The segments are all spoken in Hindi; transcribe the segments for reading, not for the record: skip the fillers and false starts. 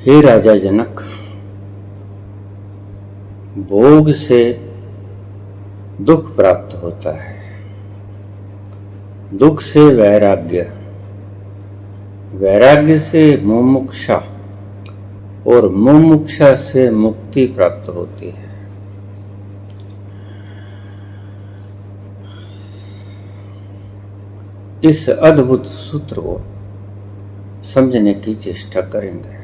हे राजा जनक, भोग से दुख प्राप्त होता है, दुख से वैराग्य, वैराग्य से मुमुक्षा और मुमुक्षा से मुक्ति प्राप्त होती है। इस अद्भुत सूत्र को समझने की चेष्टा करेंगे।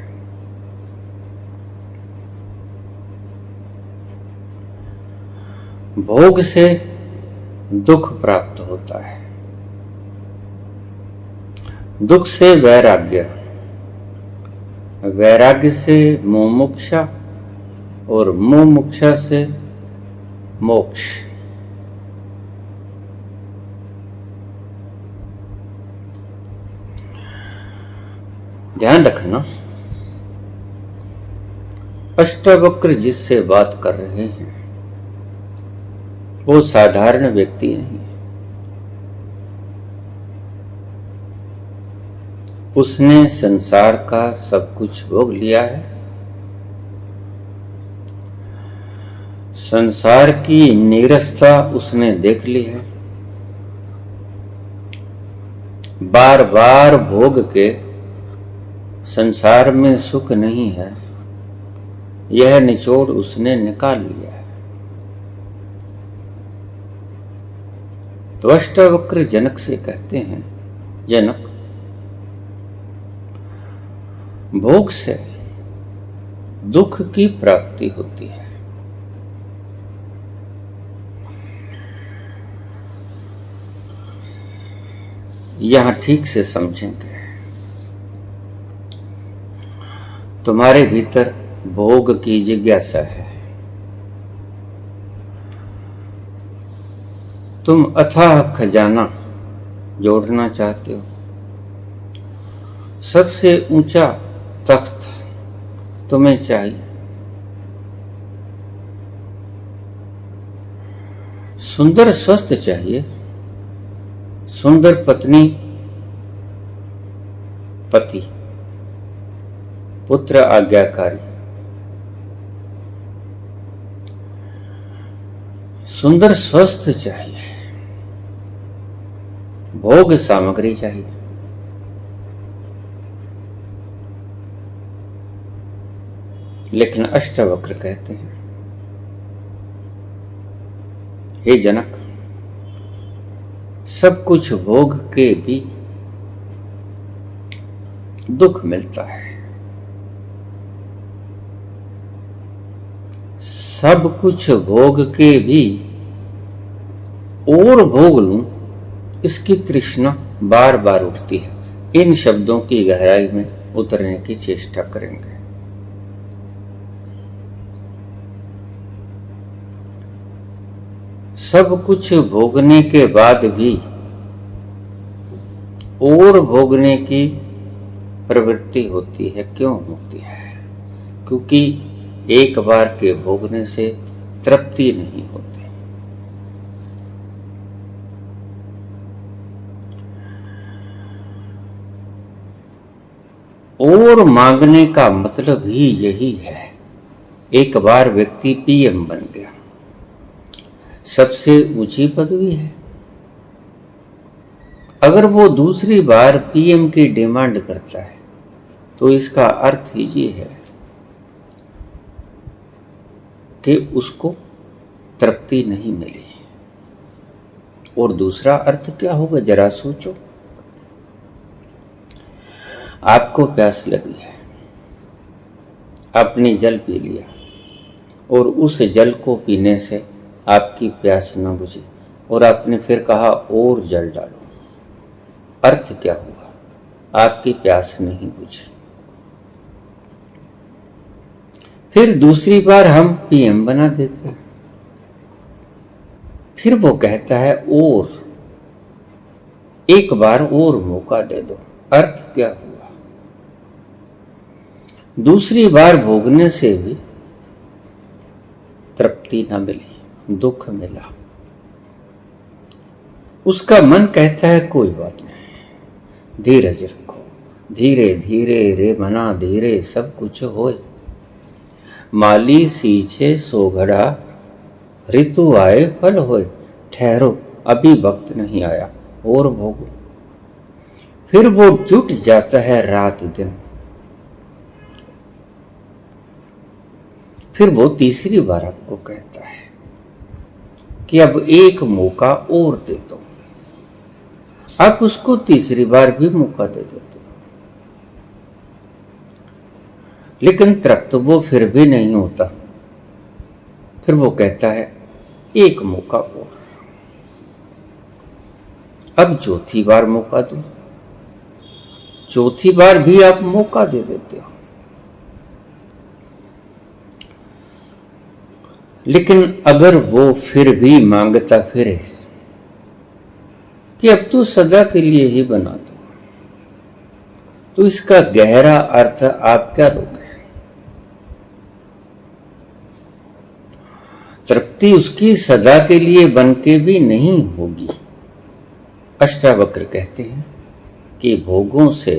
भोग से दुख प्राप्त होता है, दुख से वैराग्य, वैराग्य से मुमुक्षा और मुमुक्षा से मोक्ष। ध्यान रखना, अष्टावक्र जिससे बात कर रहे हैं वो साधारण व्यक्ति नहीं है। उसने संसार का सब कुछ भोग लिया है, संसार की नीरसता उसने देख ली है। बार बार भोग के संसार में सुख नहीं है, यह निचोड़ उसने निकाल लिया है। तो अष्टावक्र जनक से कहते हैं, जनक, भोग से दुख की प्राप्ति होती है। यहां ठीक से समझेंगे। तुम्हारे भीतर भोग की जिज्ञासा है, तुम अथाह खजाना जोड़ना चाहते हो, सबसे ऊंचा तख्त तुम्हें चाहिए, सुंदर स्वस्थ चाहिए, सुंदर पत्नी, पति, पुत्र आज्ञाकारी, सुंदर स्वस्थ चाहिए, भोग सामग्री चाहिए। लेकिन अष्टावक्र कहते हैं, हे जनक, सब कुछ भोग के भी दुख मिलता है, सब कुछ भोग के भी और भोग लूं, इसकी तृष्णा बार बार उठती है। इन शब्दों की गहराई में उतरने की चेष्टा करेंगे। सब कुछ भोगने के बाद भी और भोगने की प्रवृत्ति होती है। क्यों होती है? क्योंकि एक बार के भोगने से तृप्ति नहीं होती। और मांगने का मतलब ही यही है। एक बार व्यक्ति पीएम बन गया, सबसे ऊंची पदवी है। अगर वो दूसरी बार पीएम की डिमांड करता है तो इसका अर्थ ही ये है कि उसको तृप्ति नहीं मिली। और दूसरा अर्थ क्या होगा, जरा सोचो। आपको प्यास लगी है, आपने जल पी लिया और उस जल को पीने से आपकी प्यास न बुझी और आपने फिर कहा और जल डालो। अर्थ क्या हुआ? आपकी प्यास नहीं बुझी। फिर दूसरी बार हम पीएम बना देते हैं, फिर वो कहता है और एक बार और मौका दे दो। अर्थ क्या हुआ? दूसरी बार भोगने से भी तृप्ति न मिली, दुख मिला। उसका मन कहता है कोई बात नहीं, धीरज रखो, धीरे धीरे रे मना धीरे सब कुछ होए। माली सींचे सोघड़ा ऋतु आए फल होए। ठहरो अभी वक्त नहीं आया और भोगो। फिर वो जुट जाता है रात दिन। फिर वो तीसरी बार आपको कहता है कि अब एक मौका और दे दो। आप उसको तीसरी बार भी मौका दे देते हो, लेकिन तृप्त वो फिर भी नहीं होता। फिर वो कहता है एक मौका और। अब चौथी बार मौका दो। चौथी बार भी आप मौका दे देते हो, लेकिन अगर वो फिर भी मांगता फिरे कि अब तो सदा के लिए ही बना दो, तो इसका गहरा अर्थ आप क्या लोगे? तृप्ति उसकी सदा के लिए बन के भी नहीं होगी। अष्टावक्र कहते हैं कि भोगों से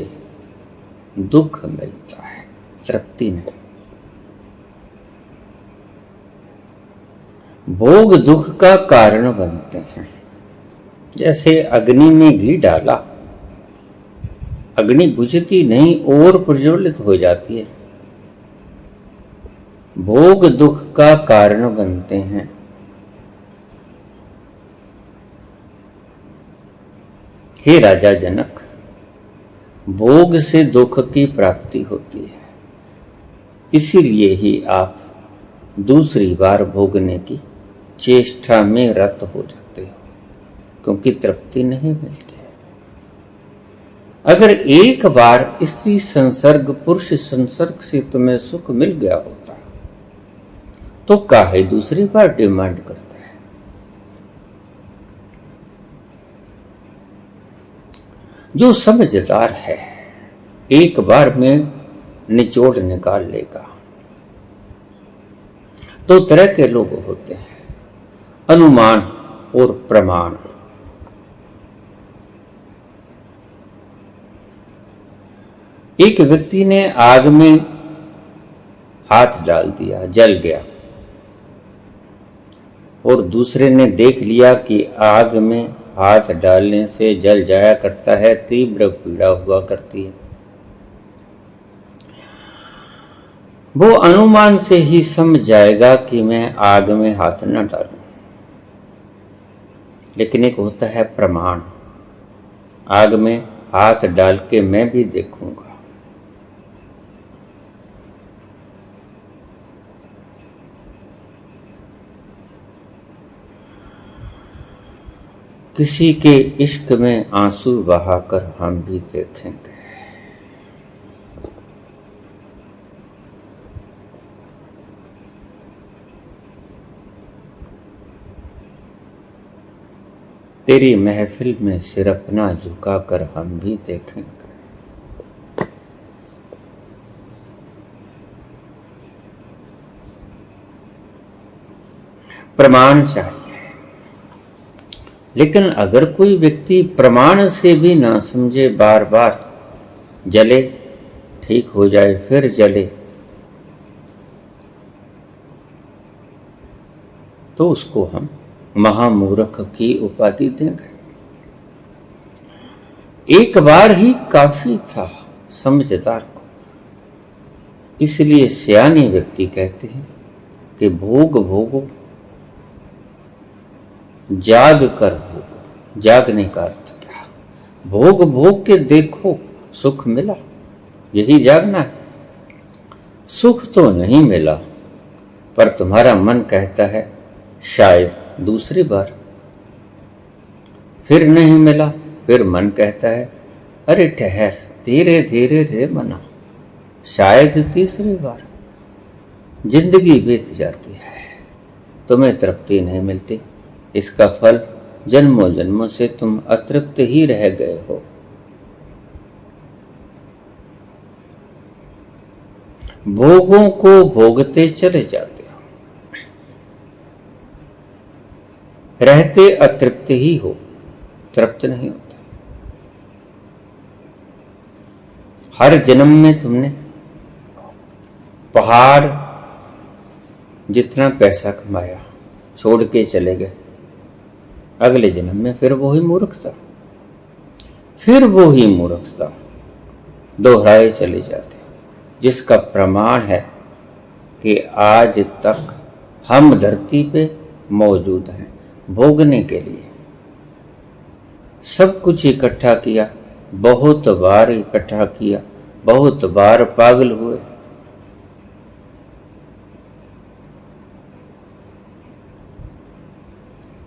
दुख मिलता है, तृप्ति नहीं। भोग दुख का कारण बनते हैं। जैसे अग्नि में घी डाला, अग्नि बुझती नहीं और प्रज्वलित हो जाती है। भोग दुख का कारण बनते हैं। हे राजा जनक, भोग से दुख की प्राप्ति होती है, इसीलिए ही आप दूसरी बार भोगने की चेष्टा में रत हो जाते हो, क्योंकि तृप्ति नहीं मिलती है। अगर एक बार स्त्री संसर्ग पुरुष संसर्ग से तुम्हें सुख मिल गया होता तो काहे दूसरी बार डिमांड करते हैं? जो समझदार है एक बार में निचोड़ निकाल लेगा। दो तरह के लोग होते हैं, अनुमान और प्रमाण। एक व्यक्ति ने आग में हाथ डाल दिया, जल गया, और दूसरे ने देख लिया कि आग में हाथ डालने से जल जाया करता है, तीव्र पीड़ा हुआ करती है। वो अनुमान से ही समझ जाएगा कि मैं आग में हाथ न डालूं। लेकिन एक होता है प्रमाण, आग में हाथ डाल के मैं भी देखूंगा। किसी के इश्क में आंसू बहाकर हम भी देखेंगे। तेरी महफिल में सिर अपना झुकाकर हम भी देखेंगे। प्रमाण चाहिए, लेकिन अगर कोई व्यक्ति प्रमाण से भी ना समझे, बार बार जले, ठीक हो जाए फिर जले, तो उसको हम महामूर्ख की उपाधि देंगे। एक बार ही काफी था समझदार को। इसलिए सियाने व्यक्ति कहते हैं कि भोग भोगो, जाग कर भोगो। जागने का अर्थ क्या? भोग भोग के देखो सुख मिला, यही जागना है। सुख तो नहीं मिला, पर तुम्हारा मन कहता है शायद दूसरी बार। फिर नहीं मिला, फिर मन कहता है अरे ठहर, धीरे धीरे रे मना, शायद तीसरी बार। जिंदगी बीत जाती है, तुम्हें तृप्ति नहीं मिलती। इसका फल जन्मों जन्मों से तुम अतृप्त ही रह गए हो। भोगों को भोगते चले जाते हो, रहते अतृप्त ही हो, तृप्त नहीं होते। हर जन्म में तुमने पहाड़ जितना पैसा कमाया, छोड़ के चले गए, अगले जन्म में फिर वही मूर्खता, फिर वही मूर्खता दोहराए चले जाते, जिसका प्रमाण है कि आज तक हम धरती पे मौजूद हैं भोगने के लिए। सब कुछ इकट्ठा किया, बहुत बार इकट्ठा किया, बहुत बार पागल हुए,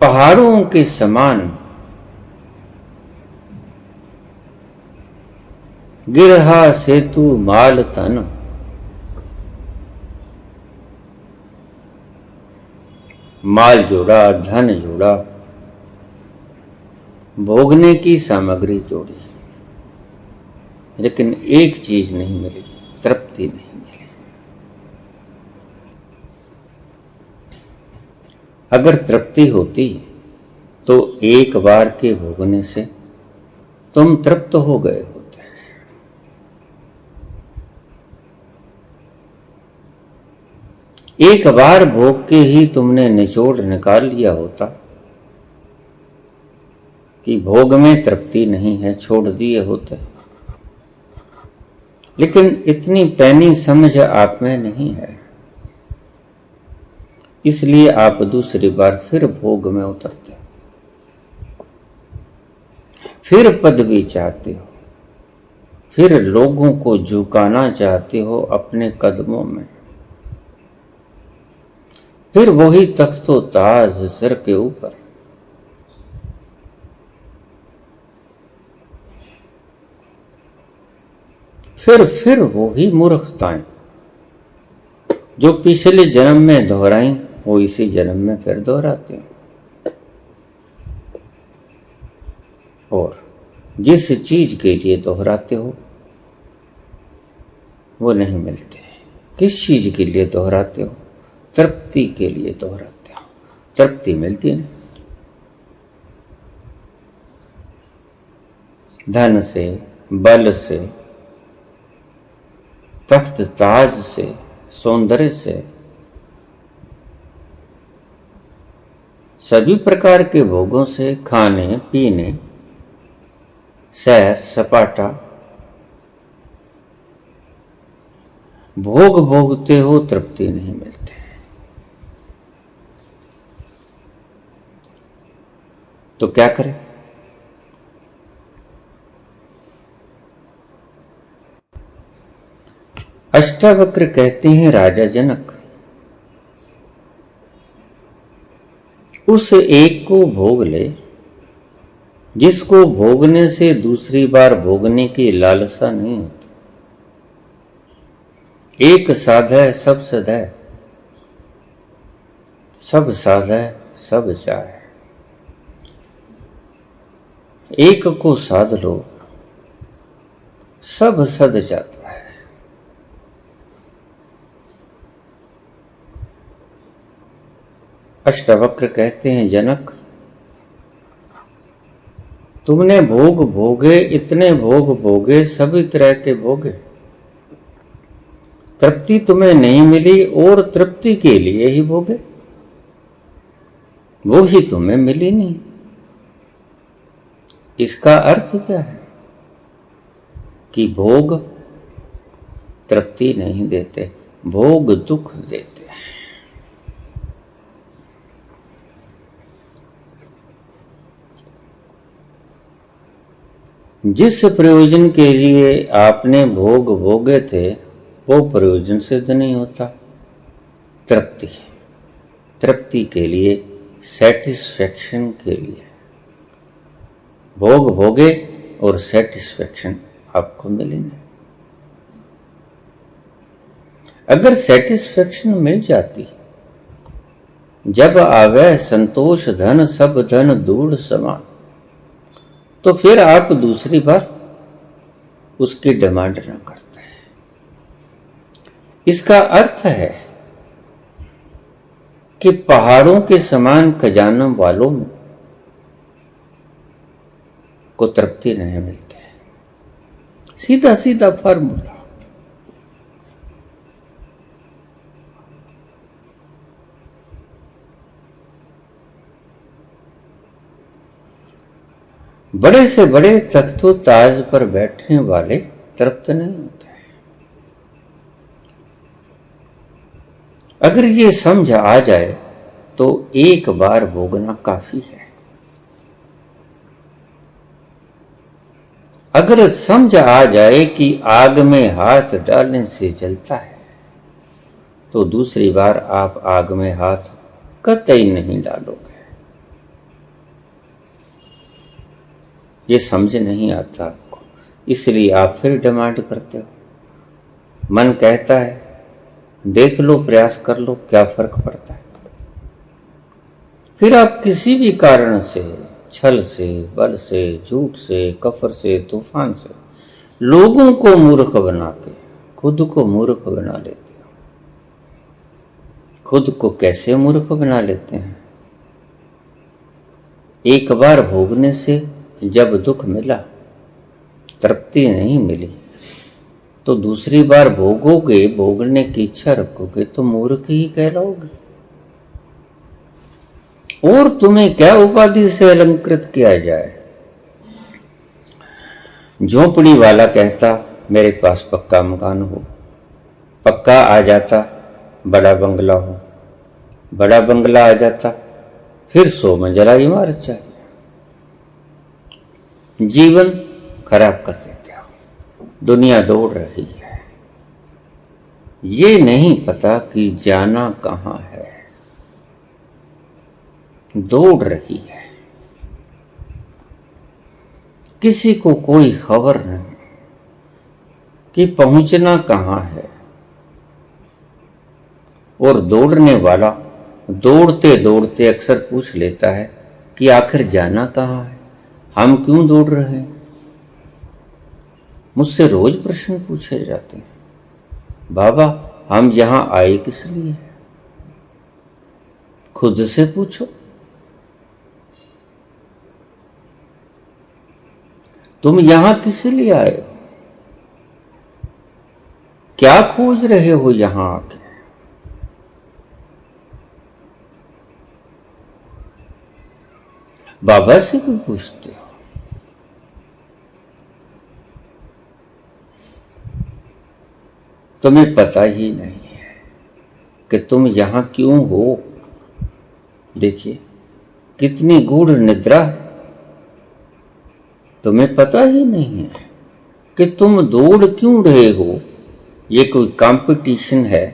पहाड़ों के समान गिरहा सेतु माल तन, माल जोड़ा, धन जोड़ा, भोगने की सामग्री जोड़ी, लेकिन एक चीज नहीं मिली, तृप्ति नहीं मिली। अगर तृप्ति होती तो एक बार के भोगने से तुम तृप्त हो गए होते। एक बार भोग के ही तुमने निचोड़ निकाल लिया होता कि भोग में तृप्ति नहीं है, छोड़ दिए होते। लेकिन इतनी पैनी समझ आप में नहीं है, इसलिए आप दूसरी बार फिर भोग में उतरते हो, फिर पदवी चाहते हो, फिर लोगों को झुकाना चाहते हो अपने कदमों में, फिर वही तख्तो ताज सिर के ऊपर। फिर वही मूर्खताएं जो पिछले जन्म में दोहराई, वो इसी जन्म में फिर दोहराते हो। और जिस चीज के लिए दोहराते हो वो नहीं मिलते। किस चीज के लिए दोहराते हो? तृप्ति के लिए दोहराते हो, तृप्ति मिलती है। धन से, बल से, तख्त ताज से, सौंदर्य से, सभी प्रकार के भोगों से, खाने पीने, सैर सपाटा, भोग भोगते हो, तृप्ति नहीं मिलती। तो क्या करें? अष्टावक्र कहते हैं, राजा जनक, उस एक को भोग ले जिसको भोगने से दूसरी बार भोगने की लालसा नहीं होती। एक साधै सब सधै, सब साधै सब जाए। एक को साध लो, सब सध जाता है। अष्टावक्र कहते हैं, जनक, तुमने भोग भोगे, इतने भोग भोगे, सभी तरह के भोगे, तृप्ति तुम्हें नहीं मिली और तृप्ति के लिए ही भोगे, वो ही तुम्हें मिली नहीं। इसका अर्थ क्या है? कि भोग तृप्ति नहीं देते, भोग दुख देते हैं। जिस प्रयोजन के लिए आपने भोग भोगे थे वो प्रयोजन सिद्ध नहीं होता। तृप्ति, तृप्ति के लिए, सेटिस्फैक्शन के लिए भोग भोगे और सेटिस्फैक्शन आपको मिली नहीं। अगर सेटिस्फैक्शन मिल जाती, जब आवे संतोष धन सब धन दूर समान, तो फिर आप दूसरी बार उसकी डिमांड न करते। इसका अर्थ है कि पहाड़ों के समान खजानों वालों को तृप्ति नहीं मिलती है, सीधा सीधा फार्मूला। बड़े से बड़े तख्तो ताज पर बैठने वाले तृप्त नहीं होते। अगर ये समझ आ जाए तो एक बार भोगना काफी है। अगर समझ आ जाए कि आग में हाथ डालने से जलता है तो दूसरी बार आप आग में हाथ कतई नहीं डालोगे। ये समझ नहीं आता आपको, इसलिए आप फिर डिमांड करते हो। मन कहता है देख लो, प्रयास कर लो, क्या फर्क पड़ता है। फिर आप किसी भी कारण से, छल से, बल से, झूठ से, कफर से, तूफान से लोगों को मूर्ख बना के खुद को मूर्ख बना लेते हो। खुद को कैसे मूर्ख बना लेते हैं? एक बार भोगने से जब दुख मिला, तृप्ति नहीं मिली, तो दूसरी बार भोगोगे, भोगने की इच्छा रखोगे तो मूर्ख ही कहलाओगे। और तुम्हें क्या उपाधि से अलंकृत किया जाए? झोपड़ी वाला कहता मेरे पास पक्का मकान हो, पक्का आ जाता बड़ा बंगला हो, बड़ा बंगला आ जाता फिर 100 मंजिला इमारत चाहिए। जीवन खराब कर देते हो। दुनिया दौड़ रही है, ये नहीं पता कि जाना कहां है। दौड़ रही है, किसी को कोई खबर नहीं कि पहुंचना कहां है। और दौड़ने वाला दौड़ते दौड़ते अक्सर पूछ लेता है कि आखिर जाना कहां है, हम क्यों दौड़ रहे हैं। मुझसे रोज प्रश्न पूछे जाते हैं, बाबा हम यहां आए किस लिए? खुद से पूछो। तुम यहां किस लिए आए हो? क्या खोज रहे हो यहां आके? बाबा से क्यों पूछते हो? तुम्हें पता ही नहीं है कि तुम यहां क्यों हो। देखिए कितनी गूढ़ निद्रा है। तुम्हें पता ही नहीं है कि तुम दौड़ क्यों रहे हो। ये कोई कंपटीशन है,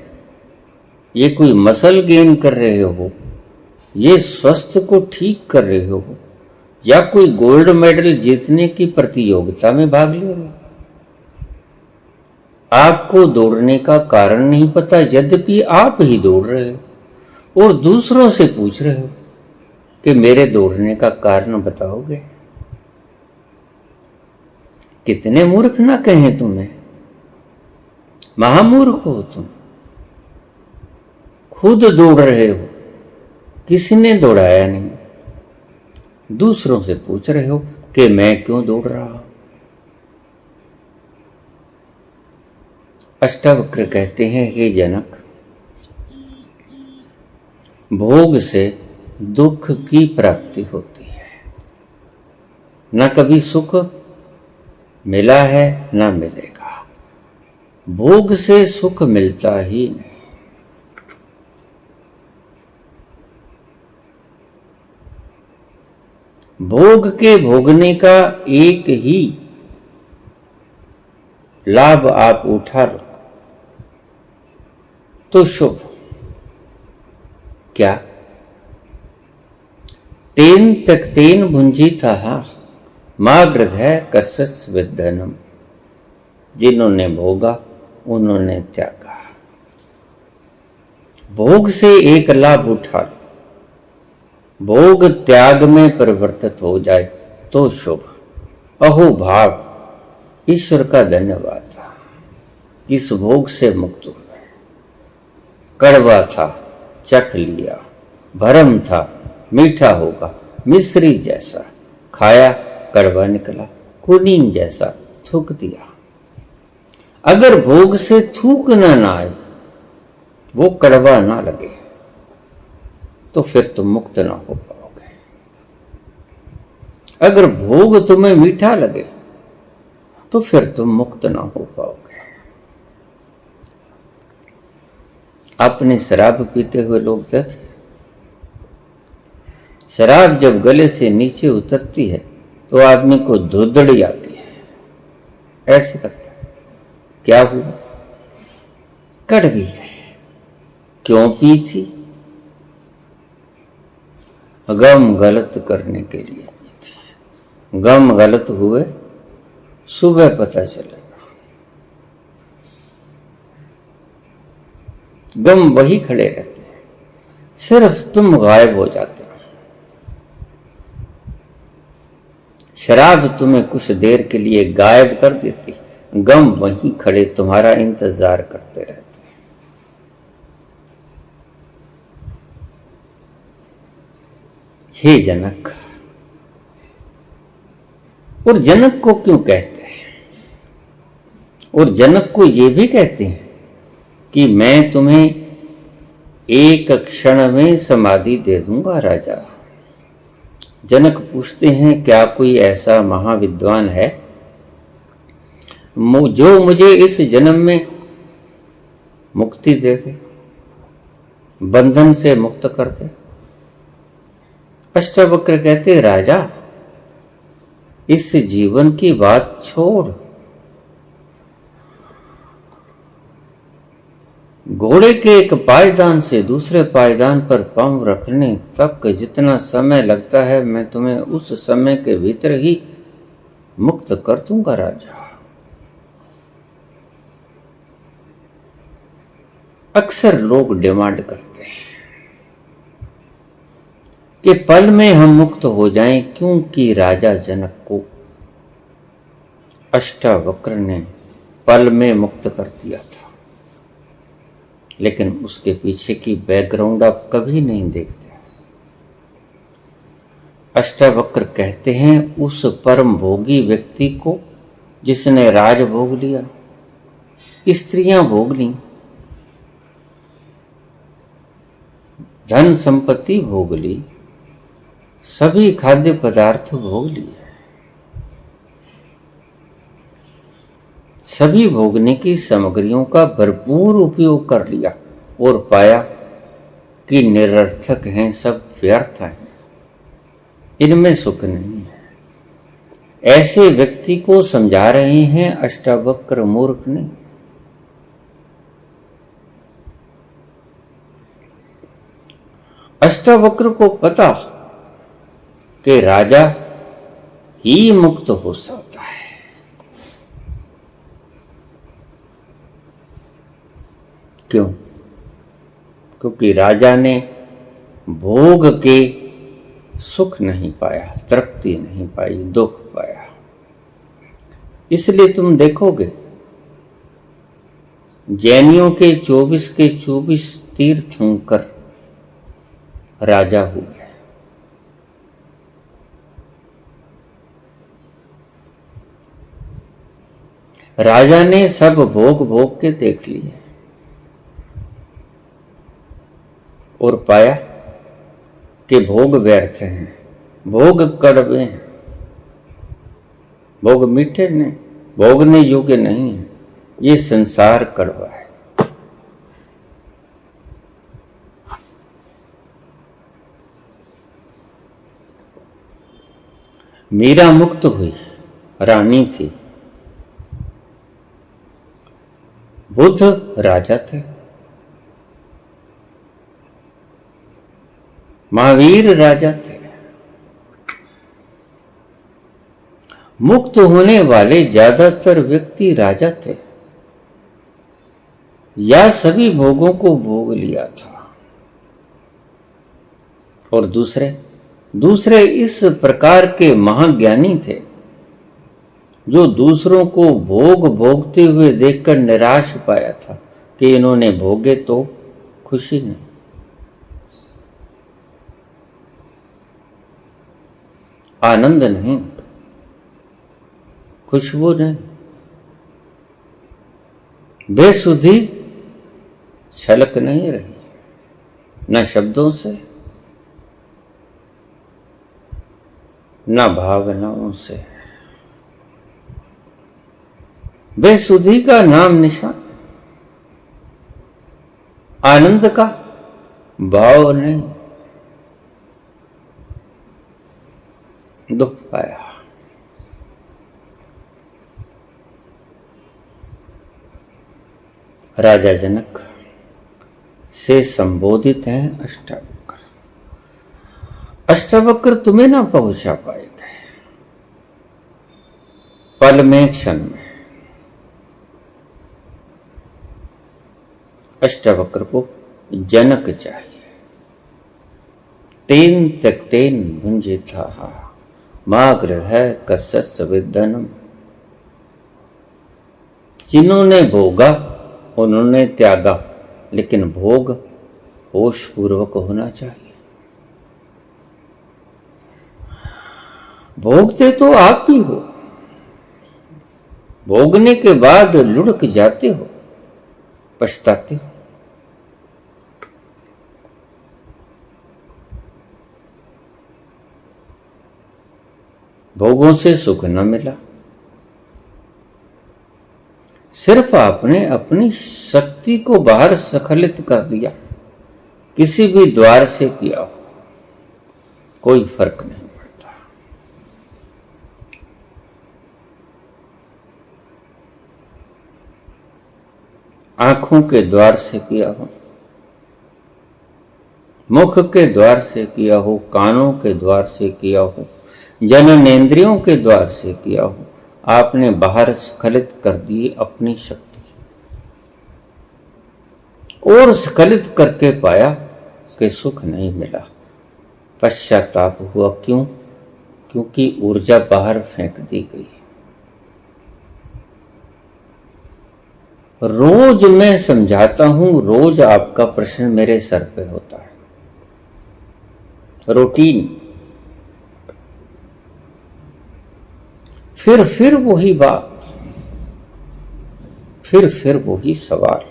ये कोई मसल गेन कर रहे हो, ये स्वास्थ्य को ठीक कर रहे हो, या कोई गोल्ड मेडल जीतने की प्रतियोगिता में भाग ले रहे हो। आपको दौड़ने का कारण नहीं पता, यद्यपि आप ही दौड़ रहे हो और दूसरों से पूछ रहे हो कि मेरे दौड़ने का कारण बताओगे। कितने मूर्ख ना कहें तुम्हें, महामूर्ख हो तुम। खुद दौड़ रहे हो, किसी ने दौड़ाया नहीं, दूसरों से पूछ रहे हो कि मैं क्यों दौड़ रहा हूं। अष्टावक्र कहते हैं, हे जनक, भोग से दुख की प्राप्ति होती है। न कभी सुख मिला है न मिलेगा। भोग से सुख मिलता ही नहीं। भोग के भोगने का एक ही लाभ आप उठा लो तो शुभ। क्या? तेन तक तेन भुंजी था मां गृह कसस विधनम। जिन्होंने भोगा उन्होंने त्यागा। भोग से एक लाभ उठा लो, भोग त्याग में परिवर्तित हो जाए तो शुभ। अहो भाग, ईश्वर का धन्यवाद था, इस भोग से मुक्त हुए। कड़वा था, चख लिया, भरम था, मीठा होगा, मिश्री जैसा खाया, कड़वा निकला, कुनीन जैसा थूक दिया। अगर भोग से थूकना ना आए, वो कड़वा ना लगे, तो फिर तुम मुक्त ना हो पाओगे। अगर भोग तुम्हें मीठा लगे, तो फिर तुम मुक्त ना हो पाओगे। आपने शराब पीते हुए लोग देखे? शराब जब गले से नीचे उतरती है तो आदमी को धुंधड़ी आती है, ऐसे करता है। क्या हुआ? कड़वी है। क्यों पी थी? गम गलत करने के लिए पी थी। गम गलत हुए सुबह पता चलेगा। गम वही खड़े रहते हैं, सिर्फ तुम गायब हो जाते हो। शराब तुम्हें कुछ देर के लिए गायब कर देती, गम वहीं खड़े तुम्हारा इंतजार करते रहते हैं। हे जनक, और जनक को क्यों कहते हैं? और जनक को यह भी कहते हैं कि मैं तुम्हें एक क्षण में समाधि दे दूंगा राजा। जनक पूछते हैं, क्या कोई ऐसा महाविद्वान है जो मुझे इस जन्म में मुक्ति दे दे, बंधन से मुक्त कर दे? अष्टावक्र कहते, राजा इस जीवन की बात छोड़, घोड़े के एक पायदान से दूसरे पायदान पर पांव रखने तक जितना समय लगता है, मैं तुम्हें उस समय के भीतर ही मुक्त कर दूंगा राजा। अक्सर लोग डिमांड करते हैं कि पल में हम मुक्त हो जाएं, क्योंकि राजा जनक को अष्टावक्र ने पल में मुक्त कर दिया था। लेकिन उसके पीछे की बैकग्राउंड आप कभी नहीं देखते। अष्टावक्र कहते हैं, उस परम भोगी व्यक्ति को जिसने राज भोग लिया, स्त्रियां भोग ली, धन संपत्ति भोग ली, सभी खाद्य पदार्थ भोग लिए, सभी भोगने की सामग्रियों का भरपूर उपयोग कर लिया और पाया कि निरर्थक हैं, सब व्यर्थ हैं, इनमें सुख नहीं है। ऐसे व्यक्ति को समझा रहे हैं अष्टावक्र मूर्ख ने। अष्टावक्र को पता कि राजा ही मुक्त हो सकता है। क्यों? क्योंकि राजा ने भोग के सुख नहीं पाया, तृप्ति नहीं पाई, दुख पाया। इसलिए तुम देखोगे जैनियों के 24 तीर्थंकर राजा हुए। राजा ने सब भोग भोग के देख लिए और पाया कि भोग व्यर्थ हैं, भोग कड़वे हैं, भोग मीठे नहीं, भोगने योग्य नहीं है, ये संसार कड़वा है। मीरा मुक्त हुई, रानी थी। बुद्ध राजा थे। महावीर राजा थे। मुक्त होने वाले ज्यादातर व्यक्ति राजा थे या सभी भोगों को भोग लिया था। और दूसरे इस प्रकार के महाज्ञानी थे जो दूसरों को भोग भोगते हुए देखकर निराश पाया था कि इन्होंने भोगे तो खुशी नहीं। आनंद नहीं, खुशबू नहीं। बेसुधी छलक नहीं रही, न शब्दों से, न भावनाओं से। बेसुधी का नाम निशान, आनंद का भाव नहीं। दुख पाया। राजा जनक से संबोधित है अष्टावक्र। अष्टावक्र तुम्हें ना पहुंचा पाएंगे पल में, क्षण में। अष्टावक्र को जनक चाहिए। तेन त्यक्तेन भुंजिता मागृह कस्य विद्धनम। जिन्होंने भोगा उन्होंने त्यागा, लेकिन भोग होश पूर्वक होना चाहिए। भोगते तो आप ही हो, भोगने के बाद लुढ़क जाते हो, पछताते हो। भोगों से सुख न मिला, सिर्फ आपने अपनी शक्ति को बाहर स्खलित कर दिया। किसी भी द्वार से किया हो कोई फर्क नहीं पड़ता। आंखों के द्वार से किया हो, मुख के द्वार से किया हो, कानों के द्वार से किया हो, जननेंद्रियों के द्वार से किया हो, आपने बाहर स्खलित कर दी अपनी शक्ति और स्खलित करके पाया कि सुख नहीं मिला। पश्चाताप हुआ। क्यों? क्योंकि ऊर्जा बाहर फेंक दी गई। रोज मैं समझाता हूं, रोज आपका प्रश्न मेरे सर पे होता है। रूटीन, फिर वही बात, फिर वही सवाल,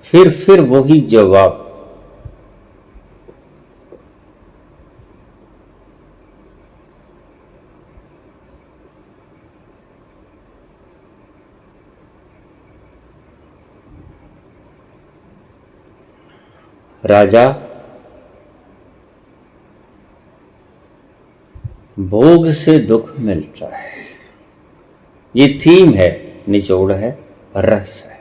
फिर वही जवाब। राजा भोग से दुख मिलता है, ये थीम है, निचोड़ है, रस है।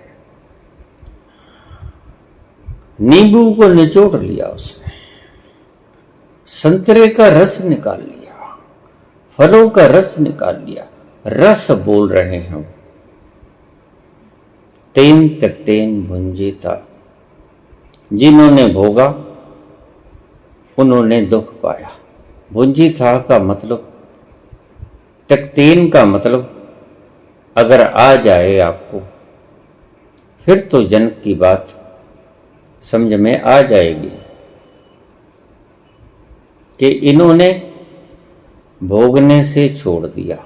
नींबू को निचोड़ लिया उसने, संतरे का रस निकाल लिया, फलों का रस निकाल लिया, रस बोल रहे हैं। तेन त्यक्तेन भुंजिता, जिन्होंने भोगा उन्होंने दुख पाया। भुंजिता का मतलब, त्यक्तेन का मतलब अगर आ जाए आपको, फिर तो जनक की बात समझ में आ जाएगी कि इन्होंने भोगने से छोड़ दिया,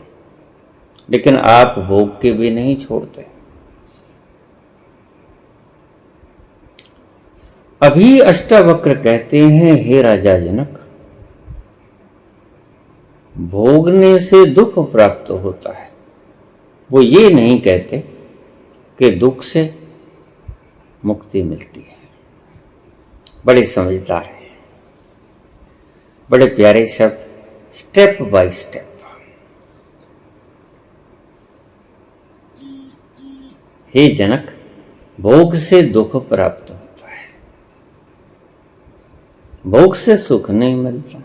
लेकिन आप भोग के भी नहीं छोड़ते। अभी अष्टावक्र कहते हैं, हे राजा जनक, भोगने से दुख प्राप्त होता है। वो ये नहीं कहते कि दुख से मुक्ति मिलती है। बड़े समझदार हैं, बड़े प्यारे शब्द, स्टेप बाय स्टेप। हे जनक, भोग से दुख प्राप्त होता है, भोग से सुख नहीं मिलता,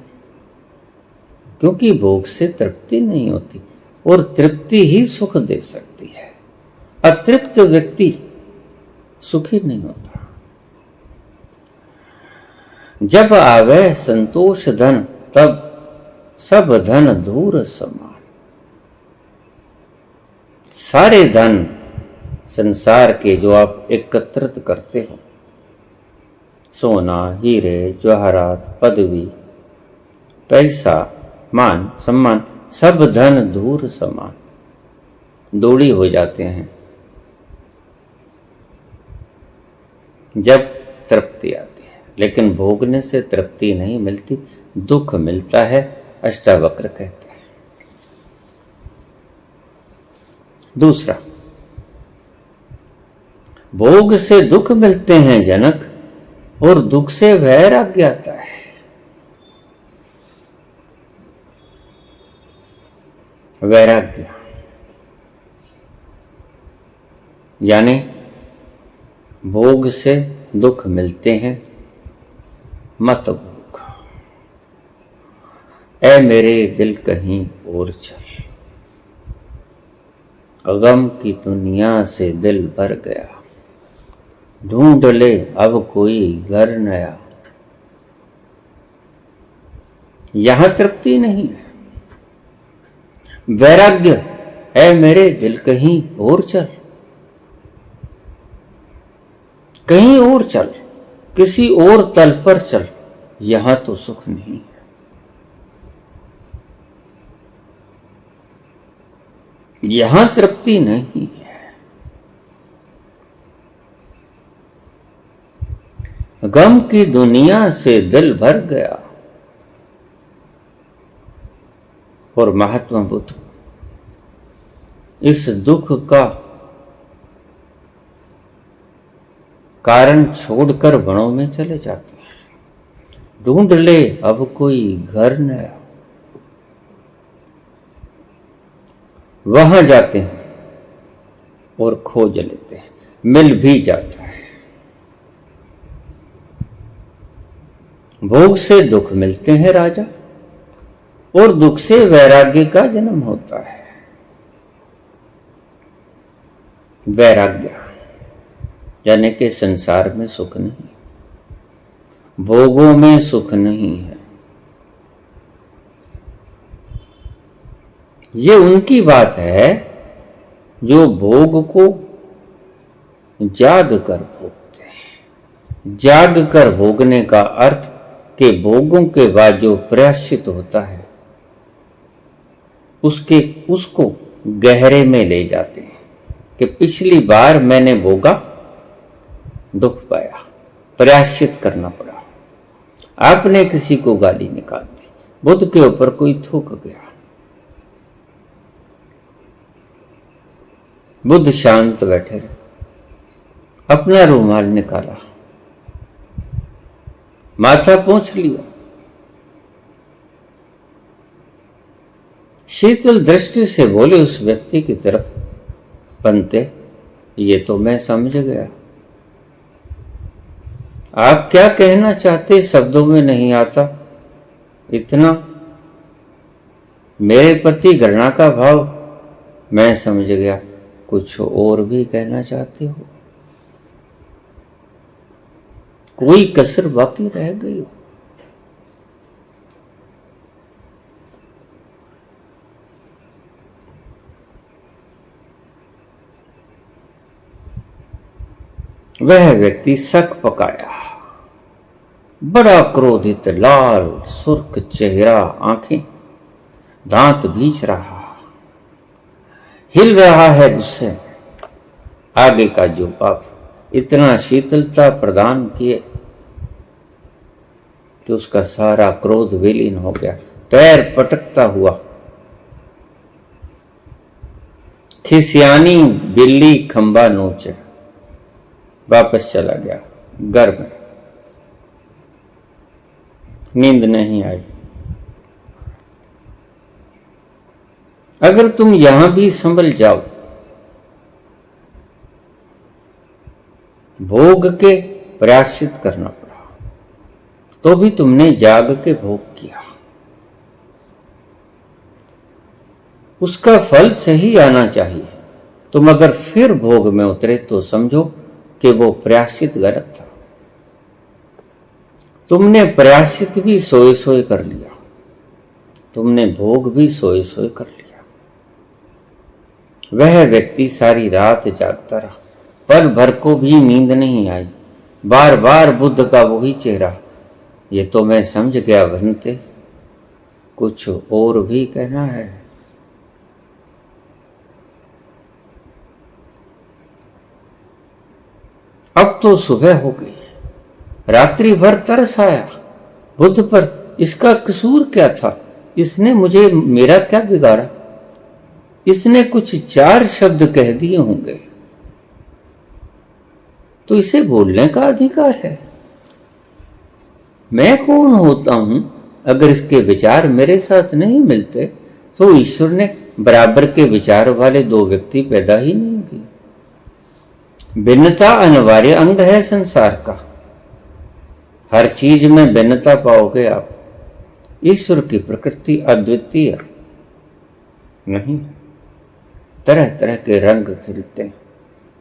क्योंकि भोग से तृप्ति नहीं होती और तृप्ति ही सुख दे सकती है। अतृप्त व्यक्ति सुखी नहीं होता। जब आवे संतोष धन, तब सब धन दूर समान। सारे धन संसार के जो आप एकत्रित करते हो, सोना, हीरे, जवाहरात, पदवी, पैसा, मान, सम्मान, सब धन दूर समान, दूरी हो जाते हैं। जब तृप्ति आती है। लेकिन भोगने से तृप्ति नहीं मिलती, दुख मिलता है, अष्टावक्र कहते हैं। दूसरा, भोग से दुख मिलते हैं जनक, और दुख से वैराग्य आता है। वैराग्य यानी भोग से दुख मिलते हैं, मत भोग। ऐ मेरे दिल कहीं और चल, गम की दुनिया से दिल भर गया, ढूंढ ले अब कोई घर नया। यहां तृप्ति नहीं है। वैराग्य, ऐ मेरे दिल कहीं और चल, कहीं और चल, किसी और तल पर चल, यहां तो सुख नहीं है। यहां तृप्ति नहीं है। गम की दुनिया से दिल भर गया। और महात्मा बुद्ध इस दुख का कारण छोड़कर वनों में चले जाते हैं। ढूंढ ले अब कोई घर नया। वहां जाते हैं और खोज लेते हैं, मिल भी जाता है। भोग से दुख मिलते हैं राजा, और दुख से वैराग्य का जन्म होता है। वैराग्य यानी कि संसार में सुख नहीं, भोगों में सुख नहीं है। ये उनकी बात है जो भोग को जाग कर भोगते हैं। जाग कर भोगने का अर्थ कि भोगों के बाद जो प्रायश्चित होता है उसको गहरे में ले जाते हैं कि पिछली बार मैंने भोगा, दुख पाया, प्रायश्चित करना पड़ा। आपने किसी को गाली निकाल दी, बुद्ध के ऊपर कोई थूक गया, बुद्ध शांत बैठे रहे, अपना रुमाल निकाला, माथा पोंछ लिया, शीतल दृष्टि से बोले उस व्यक्ति की तरफ, बनते ये तो मैं समझ गया, आप क्या कहना चाहते शब्दों में नहीं आता, इतना मेरे प्रति घृणा का भाव मैं समझ गया, कुछ और भी कहना चाहते हो, कोई कसर बाकी रह गई हो। वह व्यक्ति शक पकाया, बड़ा क्रोधित, लाल सुर्ख चेहरा, आंखें, दांत भींच रहा, हिल रहा है गुस्से में। आगे का जो पाप इतना शीतलता प्रदान किए कि उसका सारा क्रोध विलीन हो गया। पैर पटकता हुआ खिसियानी बिल्ली खंबा नोचे वापस चला गया घर में। नींद नहीं आई। अगर तुम यहां भी संभल जाओ, भोग के प्रायश्चित करना पड़ा, तो भी तुमने जाग के भोग किया, उसका फल सही आना चाहिए। तुम अगर फिर भोग में उतरे तो समझो कि वो प्रायश्चित गलत था। तुमने प्रायश्चित भी सोए सोए कर लिया, तुमने भोग भी सोए सोए कर लिया। वह व्यक्ति सारी रात जागता रहा, पल भर को भी नींद नहीं आई। बार बार बुद्ध का वही चेहरा, ये तो मैं समझ गया बनते, कुछ और भी कहना है। अब तो सुबह हो गई, रात्रि भर तरस आया बुद्ध पर। इसका कसूर क्या था? इसने मुझे मेरा क्या बिगाड़ा? इसने कुछ 4 शब्द कह दिए होंगे तो इसे बोलने का अधिकार है। मैं कौन होता हूं? अगर इसके विचार मेरे साथ नहीं मिलते तो ईश्वर ने बराबर के विचार वाले 2 व्यक्ति पैदा ही नहीं किए। भिन्नता अनिवार्य अंग है संसार का। हर चीज में भिन्नता पाओगे आप। ईश्वर की प्रकृति अद्वितीय नहीं। तरह तरह के रंग खिलते हैं।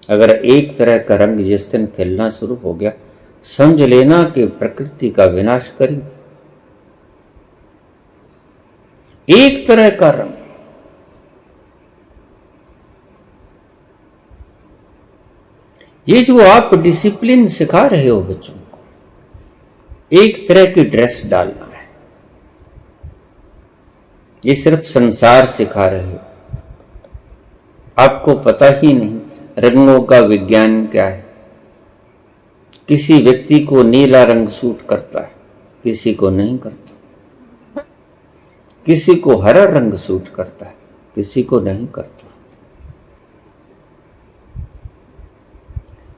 अगर एक तरह का रंग जिस दिन खिलना शुरू हो गया, समझ लेना कि प्रकृति का विनाश करी। एक तरह का रंग, ये जो आप डिसिप्लिन सिखा रहे हो बच्चों को, एक तरह की ड्रेस डालना है, ये सिर्फ संसार सिखा रहे हो। आपको पता ही नहीं रंगों का विज्ञान क्या है। किसी व्यक्ति को नीला रंग सूट करता है, किसी को नहीं करता। किसी को हरा रंग सूट करता है, किसी को नहीं करता।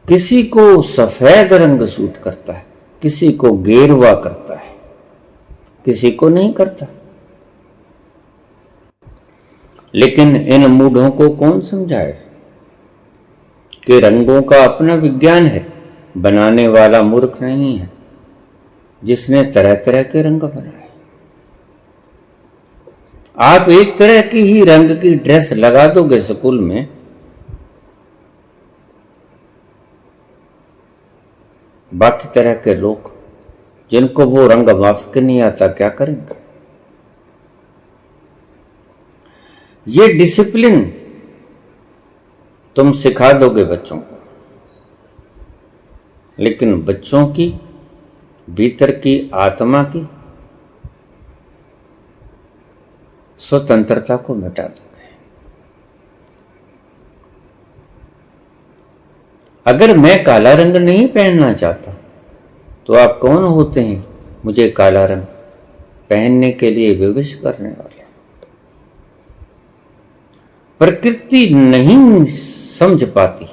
किसी को सफेद रंग सूट करता है, किसी को गेरुआ करता है, किसी को नहीं करता। लेकिन इन मूढ़ों को कौन समझाए कि रंगों का अपना विज्ञान है। बनाने वाला मूर्ख नहीं है जिसने तरह तरह के रंग बनाए। आप एक तरह की ही रंग की ड्रेस लगा दोगे स्कूल में, बाकी तरह के लोग जिनको वो रंग माफ के नहीं आता क्या करेंगे? ये डिसिप्लिन तुम सिखा दोगे बच्चों को, लेकिन बच्चों की भीतर की आत्मा की स्वतंत्रता को मिटा दोगे। अगर मैं काला रंग नहीं पहनना चाहता तो आप कौन होते हैं मुझे काला रंग पहनने के लिए विवश करने वाले? प्रकृति नहीं समझ पाती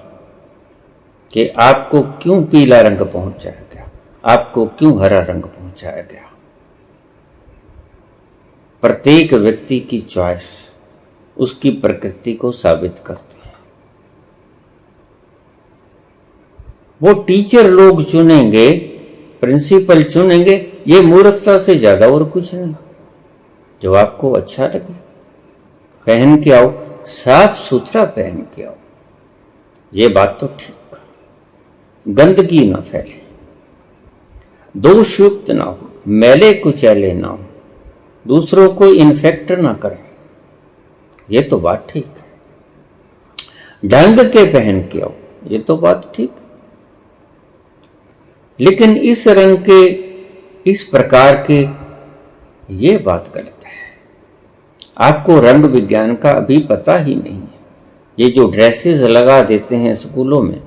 कि आपको क्यों पीला रंग पहुंचाया गया, आपको क्यों हरा रंग पहुंचाया गया। प्रत्येक व्यक्ति की चॉइस उसकी प्रकृति को साबित करती है। वो टीचर लोग चुनेंगे, प्रिंसिपल चुनेंगे, ये मूर्खता से ज्यादा और कुछ नहीं। जो आपको अच्छा लगे पहन के आओ, साफ सुथरा पहन के आओ, ये बात तो ठीक। गंदगी ना फैले, दोषयुक्त ना हो, मैले कुचैले ना हो, दूसरों को इन्फेक्ट ना करें, ये तो बात ठीक है। ढंग के पहन के आओ, ये तो बात ठीक। लेकिन इस रंग के, इस प्रकार के, ये बात गलत है। आपको रंग विज्ञान का अभी पता ही नहीं है। ये जो ड्रेसेस लगा देते हैं स्कूलों में,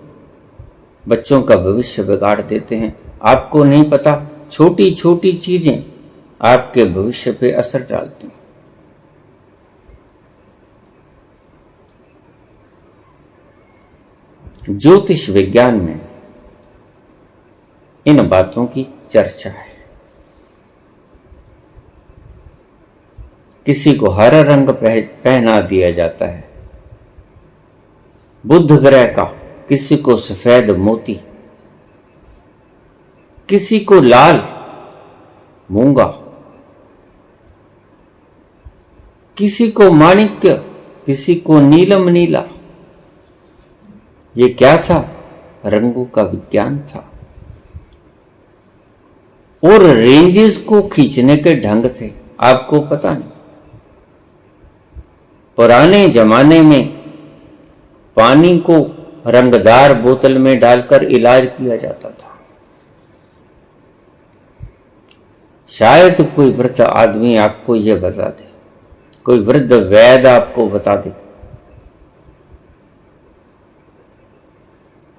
बच्चों का भविष्य बिगाड़ देते हैं। आपको नहीं पता छोटी छोटी चीजें आपके भविष्य पे असर डालती हैं। ज्योतिष विज्ञान में इन बातों की चर्चा है। किसी को हरा रंग पहना दिया जाता है बुध ग्रह का, किसी को सफेद मोती, किसी को लाल मूंगा, किसी को माणिक्य, किसी को नीलम नीला। ये क्या था? रंगों का विज्ञान था। और रेंजेस को खींचने के ढंग थे, आपको पता नहीं। पुराने जमाने में पानी को रंगदार बोतल में डालकर इलाज किया जाता था। शायद कोई वृद्ध आदमी आपको यह बता दे, कोई वृद्ध वैद्य आपको बता दे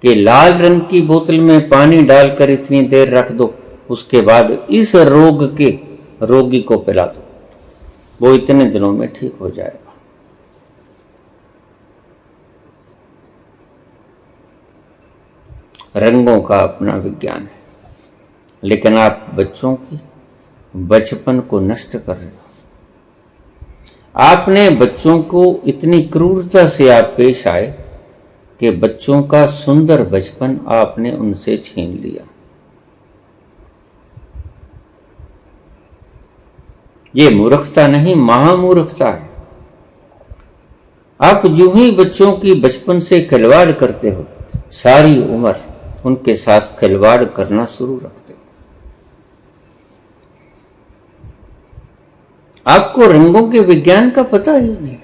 कि लाल रंग की बोतल में पानी डालकर इतनी देर रख दो, उसके बाद इस रोग के रोगी को पिला दो, वो इतने दिनों में ठीक हो जाएगा। रंगों का अपना विज्ञान है, लेकिन आप बच्चों की बचपन को नष्ट कर रहे हो। आपने बच्चों को इतनी क्रूरता से आप पेश आए कि बच्चों का सुंदर बचपन आपने उनसे छीन लिया। ये मूर्खता नहीं, महामूर्खता है। आप जो ही बच्चों की बचपन से खिलवाड़ करते हो, सारी उम्र उनके साथ खिलवाड़ करना शुरू रखते हो। आपको रंगों के विज्ञान का पता ही नहीं।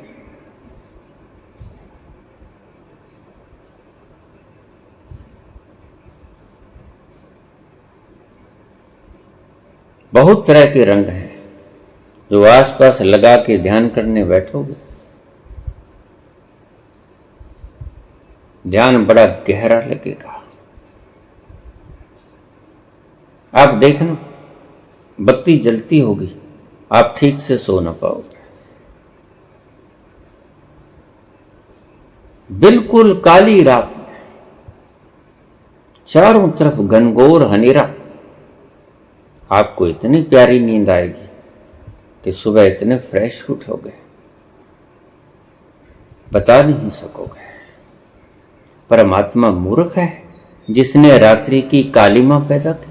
बहुत तरह के रंग हैं जो आसपास लगा के ध्यान करने बैठोगे, ध्यान बड़ा गहरा लगेगा। आप देखना, बत्ती जलती होगी, आप ठीक से सो ना पाओगे। बिल्कुल काली रात में चारों तरफ घनघोर हनेरा, आपको इतनी प्यारी नींद आएगी कि सुबह इतने फ्रेश उठोगे, बता नहीं सकोगे। परमात्मा मूर्ख है जिसने रात्रि की कालिमा पैदा की।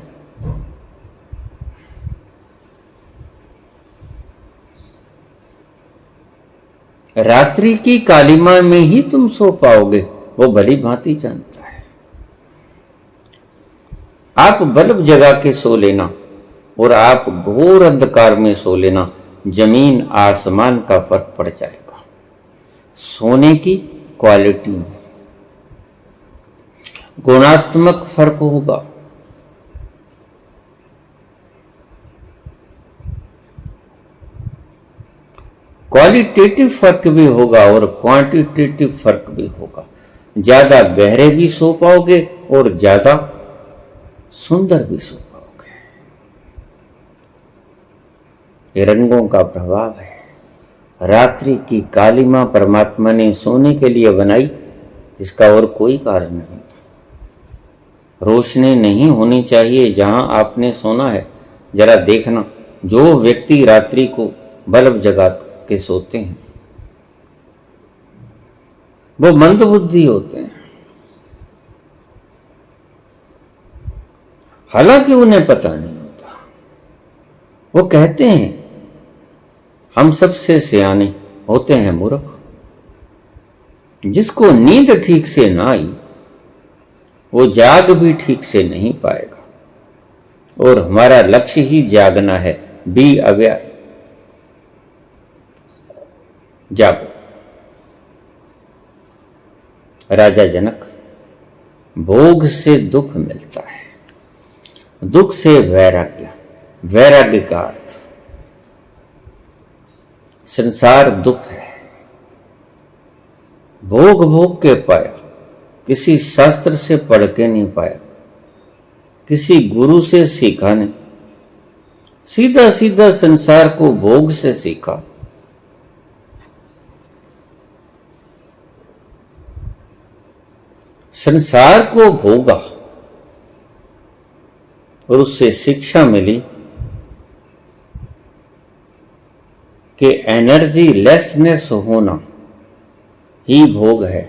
रात्रि की कालिमा में ही तुम सो पाओगे, वो भली भांति जानता है। आप बल्ब जगा के सो लेना और आप घोर अंधकार में सो लेना, जमीन आसमान का फर्क पड़ जाएगा। सोने की क्वालिटी में गुणात्मक फर्क होगा। क्वालिटेटिव फर्क भी होगा और क्वांटिटेटिव फर्क भी होगा। ज्यादा गहरे भी सो पाओगे और ज्यादा सुंदर भी सो पाओगे। ये रंगों का प्रभाव है। रात्रि की कालिमा परमात्मा ने सोने के लिए बनाई, इसका और कोई कारण नहीं था। रोशनी नहीं होनी चाहिए जहां आपने सोना है। जरा देखना, जो व्यक्ति रात्रि को बल्ब जगा के सोते हैं वो मंदबुद्धि होते हैं। हालांकि उन्हें पता नहीं होता। वो कहते हैं हम सबसे सियाने, होते हैं मूर्ख। जिसको नींद ठीक से ना आई वो जाग भी ठीक से नहीं पाएगा। और हमारा लक्ष्य ही जागना है। बी अवेयर, जागो। राजा जनक, भोग से दुख मिलता है, दुख से वैराग्य, वैराग्य का अर्थ संसार दुख है। भोग भोग के पाया, किसी शास्त्र से पढ़ के नहीं पाया, किसी गुरु से सीखा नहीं, सीधा सीधा संसार को भोग से सीखा। संसार को भोगा और उससे शिक्षा मिली कि एनर्जी लेसनेस होना ही भोग है।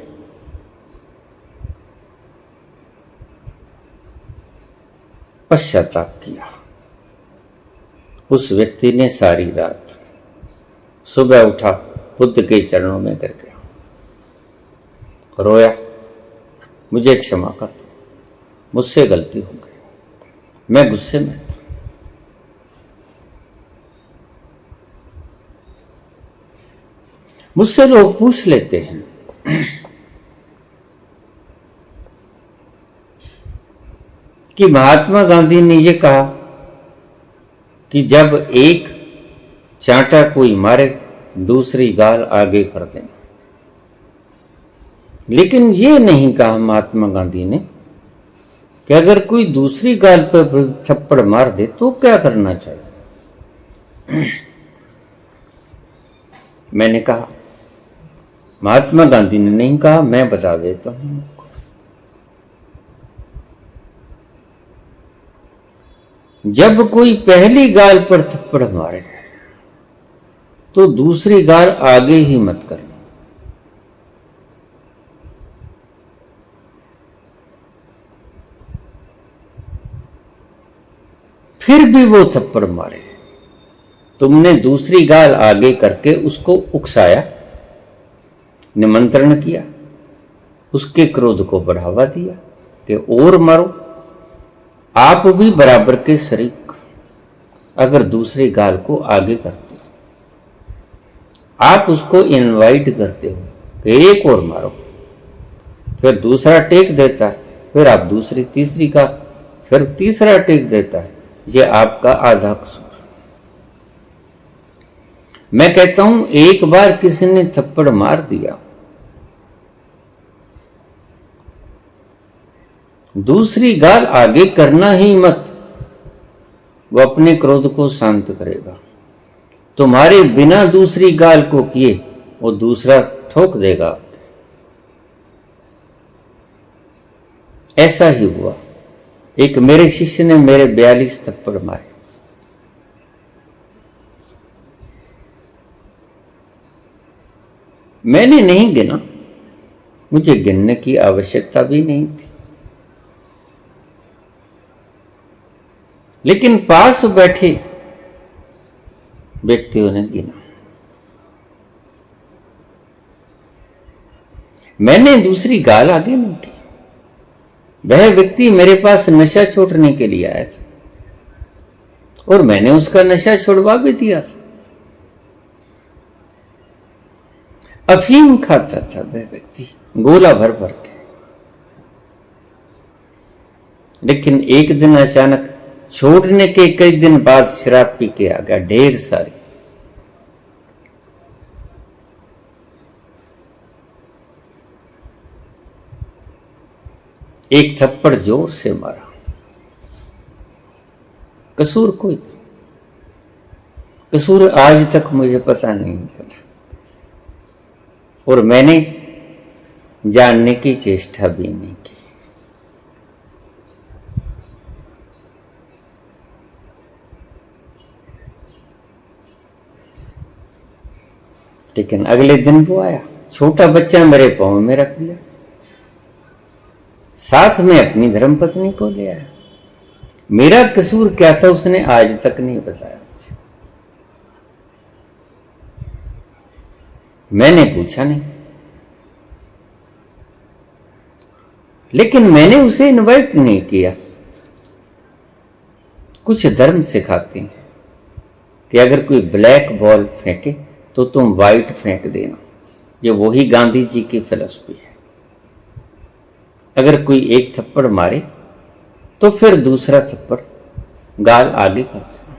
पश्चाताप किया उस व्यक्ति ने सारी रात। सुबह उठा, बुद्ध के चरणों में गिर गया, रोया, मुझे क्षमा कर दो, मुझसे गलती हो गई, मैं गुस्से में था। मुझसे लोग पूछ लेते हैं कि महात्मा गांधी ने यह कहा कि जब एक चांटा कोई मारे दूसरी गाल आगे कर दें। लेकिन ये नहीं कहा महात्मा गांधी ने कि अगर कोई दूसरी गाल पर थप्पड़ मार दे तो क्या करना चाहिए। मैंने कहा महात्मा गांधी ने नहीं कहा, मैं बता देता हूं। जब कोई पहली गाल पर थप्पड़ मारे तो दूसरी गाल आगे ही मत करना। फिर भी वो थप्पड़ मारे, तुमने दूसरी गाल आगे करके उसको उकसाया, निमंत्रण किया, उसके क्रोध को बढ़ावा दिया कि और मारो। आप भी बराबर के शरीक अगर दूसरी गाल को आगे करते हो, आप उसको इनवाइट करते हो कि एक और मारो, फिर दूसरा टेक देता है, फिर आप दूसरी तीसरी का, फिर तीसरा टेक देता है, ये आपका आधा कसूर। मैं कहता हूं एक बार किसी ने थप्पड़ मार दिया, दूसरी गाल आगे करना ही मत, वो अपने क्रोध को शांत करेगा। तुम्हारे बिना दूसरी गाल को किए वो दूसरा ठोक देगा। ऐसा ही हुआ। एक मेरे शिष्य ने मेरे 42 थप्पड़ मारे। मैंने नहीं गिना, मुझे गिनने की आवश्यकता भी नहीं थी, लेकिन पास बैठे व्यक्तियों ने गिना। मैंने दूसरी गाल आगे नहीं की। वह व्यक्ति मेरे पास नशा छोड़ने के लिए आया था और मैंने उसका नशा छुड़वा भी दिया था। अफीम खाता था वह व्यक्ति, गोला भर भर के। लेकिन एक दिन अचानक छोड़ने के कई दिन बाद शराब पी के आ गया, ढेर सारी। एक थप्पड़ जोर से मारा, कसूर कोई नहीं। कसूर आज तक मुझे पता नहीं चला और मैंने जानने की चेष्टा भी नहीं की। लेकिन अगले दिन वो आया, छोटा बच्चा मेरे पांव में रख दिया, साथ में अपनी धर्मपत्नी को ले आया। मेरा कसूर क्या था उसने आज तक नहीं बताया मुझे। मैंने पूछा नहीं, लेकिन मैंने उसे इनवाइट नहीं किया। कुछ धर्म सिखाते हैं कि अगर कोई ब्लैक बॉल फेंके तो तुम व्हाइट फेंक देना। ये वही गांधी जी की फिलॉसफी है। अगर कोई एक थप्पड़ मारे तो फिर दूसरा थप्पड़ गाल आगे कर देना।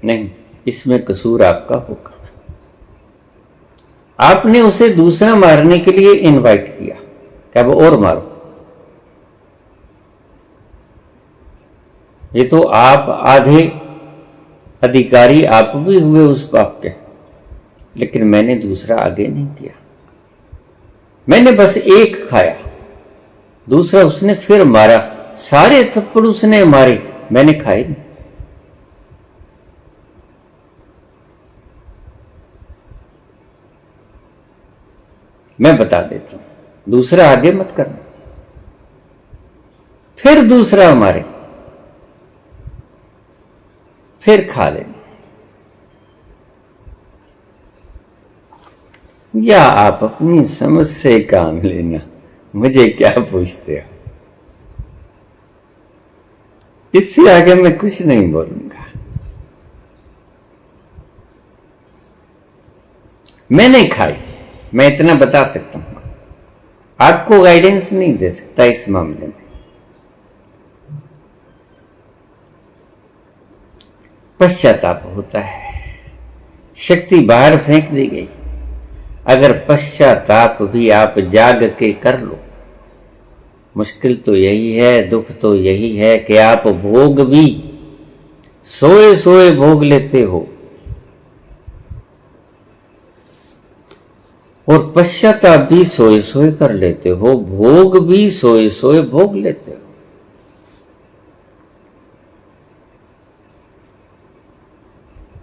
नहीं, इसमें कसूर आपका होगा। आपने उसे दूसरा मारने के लिए इनवाइट किया, क्या वो और मारो। ये तो आप आधे अधिकारी आप भी हुए उस पाप के, लेकिन मैंने दूसरा आगे नहीं किया। मैंने बस एक खाया, दूसरा उसने फिर मारा। सारे थप्पड़ उसने मारे, मैंने खाए नहीं। मैं बता देता हूं, दूसरा आगे मत करना। फिर दूसरा मारे, फिर खा लेना। या आप अपनी समझ से काम लेना, मुझे क्या पूछते हो। इससे आगे मैं कुछ नहीं बोलूंगा। मैंने खाई, मैं इतना बता सकता हूं। आपको गाइडेंस नहीं दे सकता इस मामले में। पश्चाताप होता है, शक्ति बाहर फेंक दी गई, अगर पश्चाताप भी आप जाग के कर लो, मुश्किल तो यही है, दुख तो यही है कि आप भोग भी सोए सोए भोग लेते हो और पश्चाताप भी सोए सोए कर लेते हो, भोग भी सोए सोए भोग लेते हो।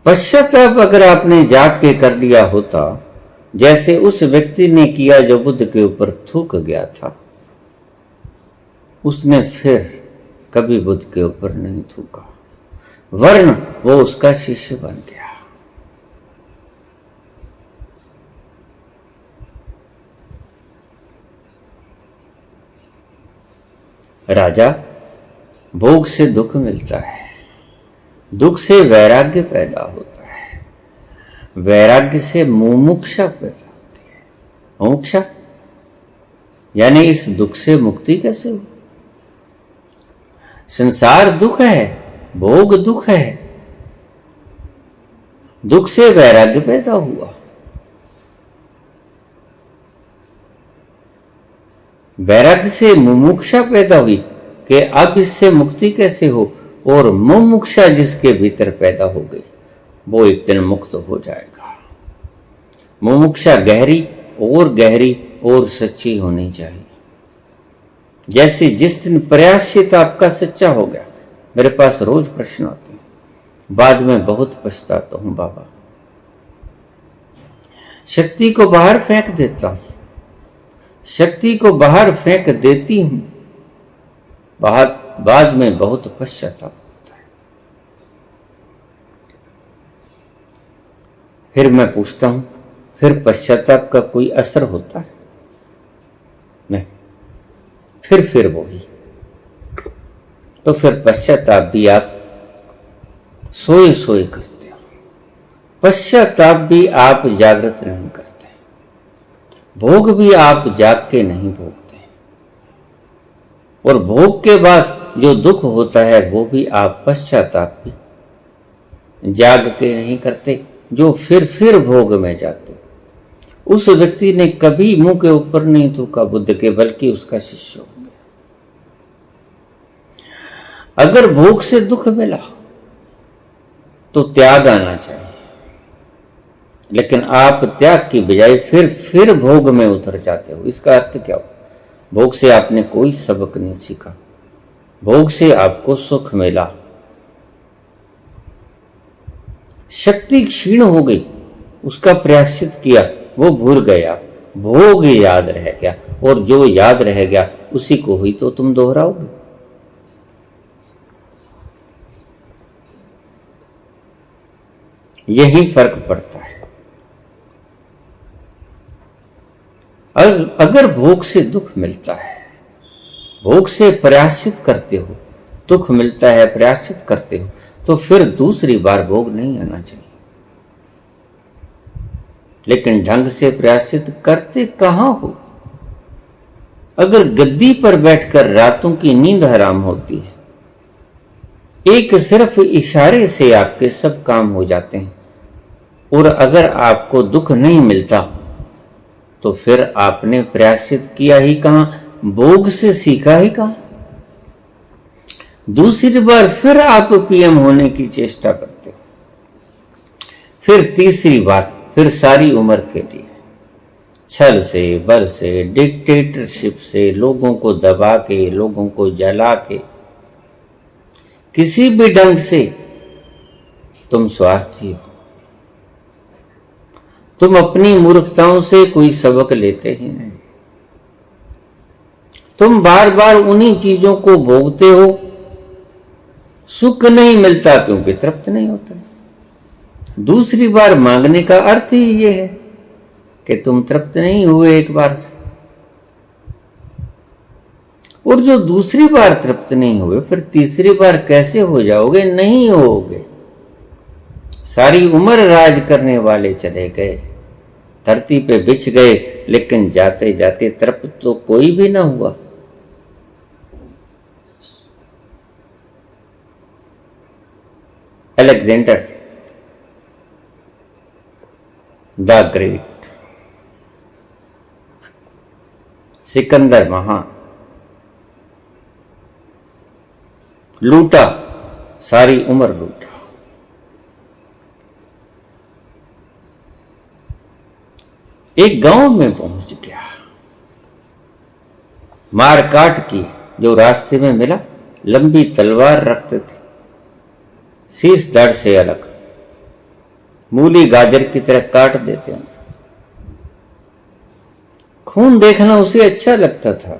पश्चाताप अगर आपने जाग के कर लिया होता, जैसे उस व्यक्ति ने किया जो बुद्ध के ऊपर थूक गया था, उसने फिर कभी बुद्ध के ऊपर नहीं थूका, वरन वो उसका शिष्य बन गया। राजा, भोग से दुख मिलता है, दुख से वैराग्य पैदा होता है, वैराग्य से मुमुक्षा पैदा होती है। मुमुक्षा यानी इस दुख से मुक्ति कैसे हो? संसार दुख है, भोग दुख है, दुख से वैराग्य पैदा हुआ, वैराग्य से मुमुक्षा पैदा हुई कि अब इससे मुक्ति कैसे हो, और मुमुक्षा जिसके भीतर पैदा हो गई वो एक दिन मुक्त हो जाएगा। मुमुक्षा गहरी और सच्ची होनी चाहिए। जैसे जिस दिन प्रयासित आपका सच्चा हो गया, मेरे पास रोज प्रश्न आते हैं, बाद में बहुत पछताता हूं बाबा, शक्ति को बाहर फेंक देता हूं, शक्ति को बाहर फेंक देती हूं, बाद में बहुत पश्चाताप होता है। फिर मैं पूछता हूं, फिर पश्चाताप का कोई असर होता है? नहीं, फिर वही। तो फिर पश्चाताप भी आप सोए सोए करते हो, पश्चाताप भी आप जागृत नहीं करते, भोग भी आप जाग के नहीं भोगते, और भोग के बाद जो दुख होता है वो भी आप पश्चाताप भी जाग के नहीं करते, जो फिर भोग में जाते। उस व्यक्ति ने कभी मुंह के ऊपर नहीं थूका बुद्ध के, बल्कि उसका शिष्य हो गया। अगर भोग से दुख मिला तो त्याग आना चाहिए, लेकिन आप त्याग की बजाय फिर भोग में उतर जाते हो। इसका अर्थ क्या हो? भोग से आपने कोई सबक नहीं सीखा, भोग से आपको सुख मिला, शक्ति क्षीण हो गई, उसका प्रायश्चित किया, वो भूल गया, भोग याद रह गया, और जो याद रह गया उसी को ही तो तुम दोहराओगे। यही फर्क पड़ता है। अगर भोग से दुख मिलता है, भोग से प्रायश्चित करते हो, दुख मिलता है, प्रायश्चित करते हो, तो फिर दूसरी बार भोग नहीं आना चाहिए। लेकिन ढंग से प्रायश्चित करते कहां हो? अगर गद्दी पर बैठकर रातों की नींद हराम होती है, एक सिर्फ इशारे से आपके सब काम हो जाते हैं, और अगर आपको दुख नहीं मिलता तो फिर आपने प्रायश्चित किया ही कहां, भोग से सीखा ही कहां? दूसरी बार फिर आप पीएम होने की चेष्टा करते हो, फिर तीसरी बार, फिर सारी उम्र के लिए छल से, बल से, डिक्टेटरशिप से, लोगों को दबा के, लोगों को जला के, किसी भी ढंग से तुम स्वार्थी हो। तुम अपनी मूर्खताओं से कोई सबक लेते ही नहीं, तुम बार बार उन्हीं चीजों को भोगते हो, सुख नहीं मिलता क्योंकि तृप्त नहीं होता। दूसरी बार मांगने का अर्थ ही ये है कि तुम तृप्त नहीं हुए एक बार से, और जो दूसरी बार तृप्त नहीं हुए फिर तीसरी बार कैसे हो जाओगे? नहीं होगे। सारी उम्र राज करने वाले चले गए, धरती पे बिछ गए, लेकिन जाते जाते तृप्त तो कोई भी ना हुआ। अलेक्जेंडर द ग्रेट सिकंदर महान, लूटा, सारी उम्र लूटा। एक गांव में पहुंच गया, मार काट की, जो रास्ते में मिला लंबी तलवार रखते थे, शीश धड़ से अलग, मूली गाजर की तरह काट देते हैं। खून देखना उसे अच्छा लगता था।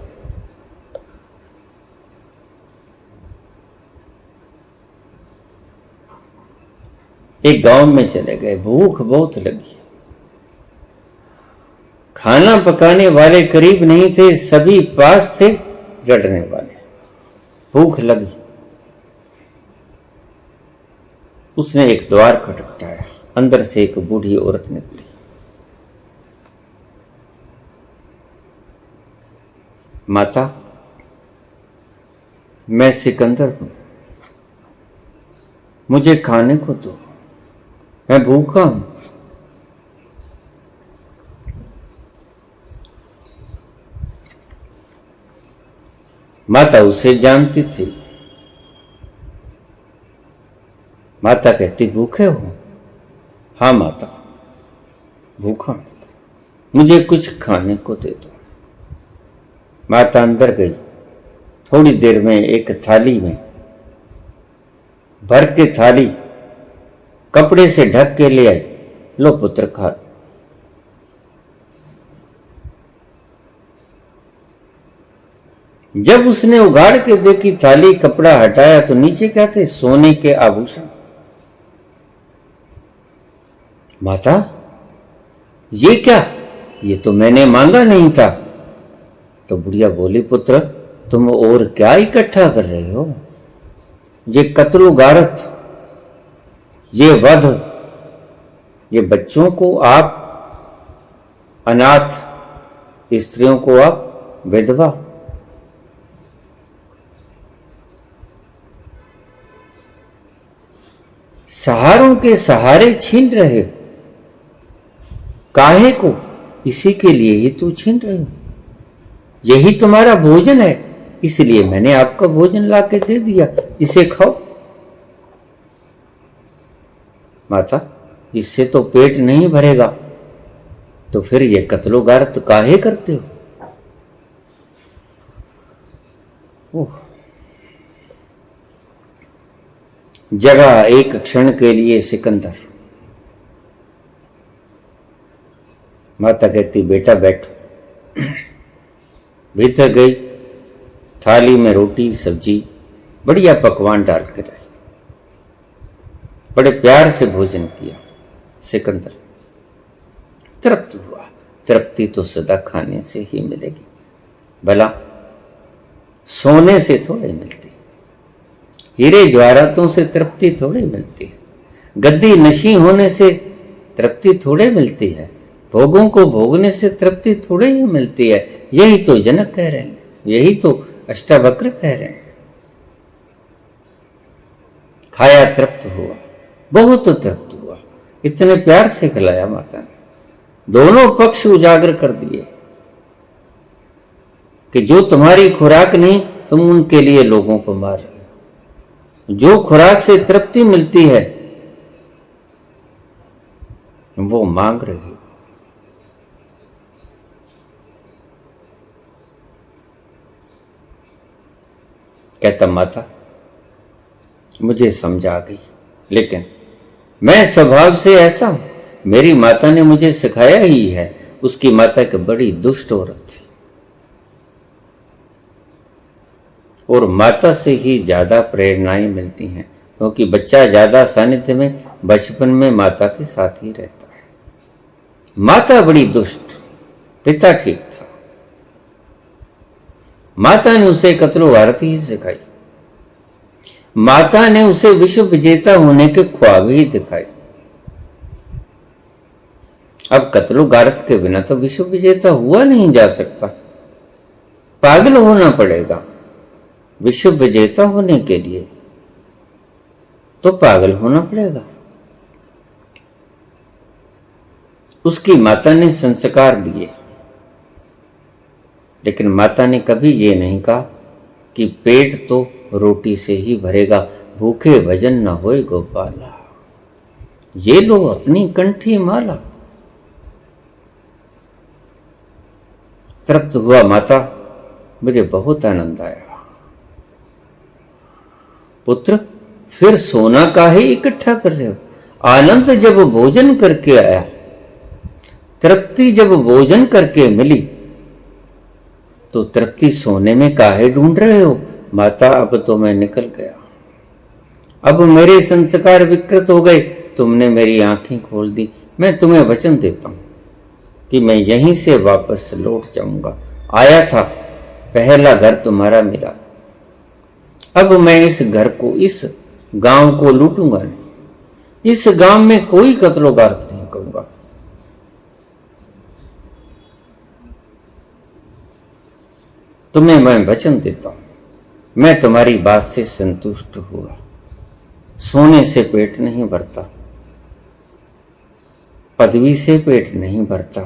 एक गांव में चले गए, भूख बहुत लगी। खाना पकाने वाले करीब नहीं थे, सभी पास थे लड़ने वाले। भूख लगी, उसने एक द्वार खटखटाया, अंदर से एक बूढ़ी औरत निकली। माता, मैं सिकंदर हूं, मुझे खाने को दो, मैं भूखा हूं। माता उसे जानती थी। माता कहती, भूखे हो? हाँ माता, भूखा, मुझे कुछ खाने को दे दो। माता अंदर गई, थोड़ी देर में एक थाली में भर के थाली कपड़े से ढक के ले आई। लो पुत्र, खा। जब उसने उगाड़ के देखी थाली, कपड़ा हटाया तो नीचे क्या थे? सोने के आभूषण। माता, ये क्या? ये तो मैंने मांगा नहीं था। तो बुढ़िया बोली, पुत्र, तुम और क्या इकट्ठा कर रहे हो? ये कत्ल गारत, ये वध, ये बच्चों को आप अनाथ, स्त्रियों को आप विधवा। सहारों के सहारे छीन रहे हो। काहे को? इसी के लिए ही तू छीन रहे हो। यही तुम्हारा भोजन है, इसलिए मैंने आपका भोजन लाके दे दिया, इसे खाओ। माता, इससे तो पेट नहीं भरेगा, तो फिर ये कत्लो गारत काहे करते हो? जगह एक क्षण के लिए सिकंदर। माता कहती, बेटा बैठो। भीतर गई, थाली में रोटी सब्जी बढ़िया पकवान डाल कर आई। बड़े प्यार से भोजन किया। सिकंदर तृप्त हुआ। तृप्ति तो सदा खाने से ही मिलेगी, भला सोने से थोड़ी मिलती, हीरे जवाहरातों से तृप्ति थोड़ी मिलती है, गद्दी नशी होने से तृप्ति थोड़े मिलती है, भोगों को भोगने से तृप्ति थोड़े ही मिलती है। यही तो जनक कह रहे हैं, यही तो अष्टावक्र कह रहे हैं। खाया, तृप्त हुआ, बहुत तृप्त हुआ। इतने प्यार से खिलाया माता ने, दोनों पक्ष उजागर कर दिए कि जो तुम्हारी खुराक नहीं, तुम उनके लिए लोगों को मार रहे हो। जो खुराक से तृप्ति मिलती है वो मांग रही हो। कहता, माता मुझे समझ आ गई, लेकिन मैं स्वभाव से ऐसा हूं। मेरी माता ने मुझे सिखाया ही है। उसकी माता एक बड़ी दुष्ट औरत थी, और माता से ही ज्यादा प्रेरणाएं मिलती हैं, क्योंकि बच्चा ज्यादा सानिध्य में बचपन में माता के साथ ही रहता है। माता बड़ी दुष्ट, पिता ठीक था। माता ने उसे कत्लो गारत ही सिखाई। माता ने उसे विश्व विजेता होने के ख्वाब ही दिखाए। अब कत्लो गारत के बिना तो विश्व विजेता हुआ नहीं जा सकता, पागल होना पड़ेगा। विश्व विजेता होने के लिए तो पागल होना पड़ेगा। उसकी माता ने संस्कार दिए, लेकिन माता ने कभी ये नहीं कहा कि पेट तो रोटी से ही भरेगा, भूखे भजन न होए गोपाला। ये लो अपनी कंठी माला। तृप्त हुआ माता, मुझे बहुत आनंद आया। पुत्र, फिर सोना काहे इकट्ठा कर रहे हो? आनंद जब भोजन करके आया, तृप्ति जब भोजन करके मिली, तो तृप्ति सोने में काहे ढूंढ रहे हो? माता, अब तो मैं निकल गया, अब मेरे संस्कार विकृत हो गए, तुमने मेरी आंखें खोल दी। मैं तुम्हें वचन देता हूं कि मैं यहीं से वापस लौट जाऊंगा। आया था, पहला घर तुम्हारा मिला, अब मैं इस घर को, इस गांव को लूटूंगा नहीं। इस गांव में कोई कत्लो गारत नहीं करूंगा। तुम्हें मैं वचन देता हूं। मैं तुम्हारी बात से संतुष्ट हुआ। सोने से पेट नहीं भरता, पदवी से पेट नहीं भरता,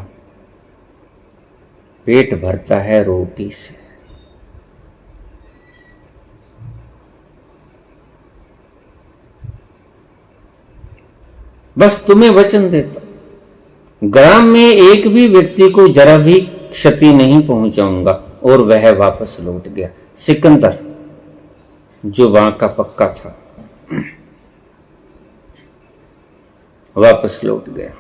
पेट भरता है रोटी से। बस तुम्हें वचन देता हूं, ग्राम में एक भी व्यक्ति को जरा भी क्षति नहीं पहुंचाऊंगा। और वह वापस लौट गया। सिकंदर, जो वहां का पक्का था, वापस लौट गया।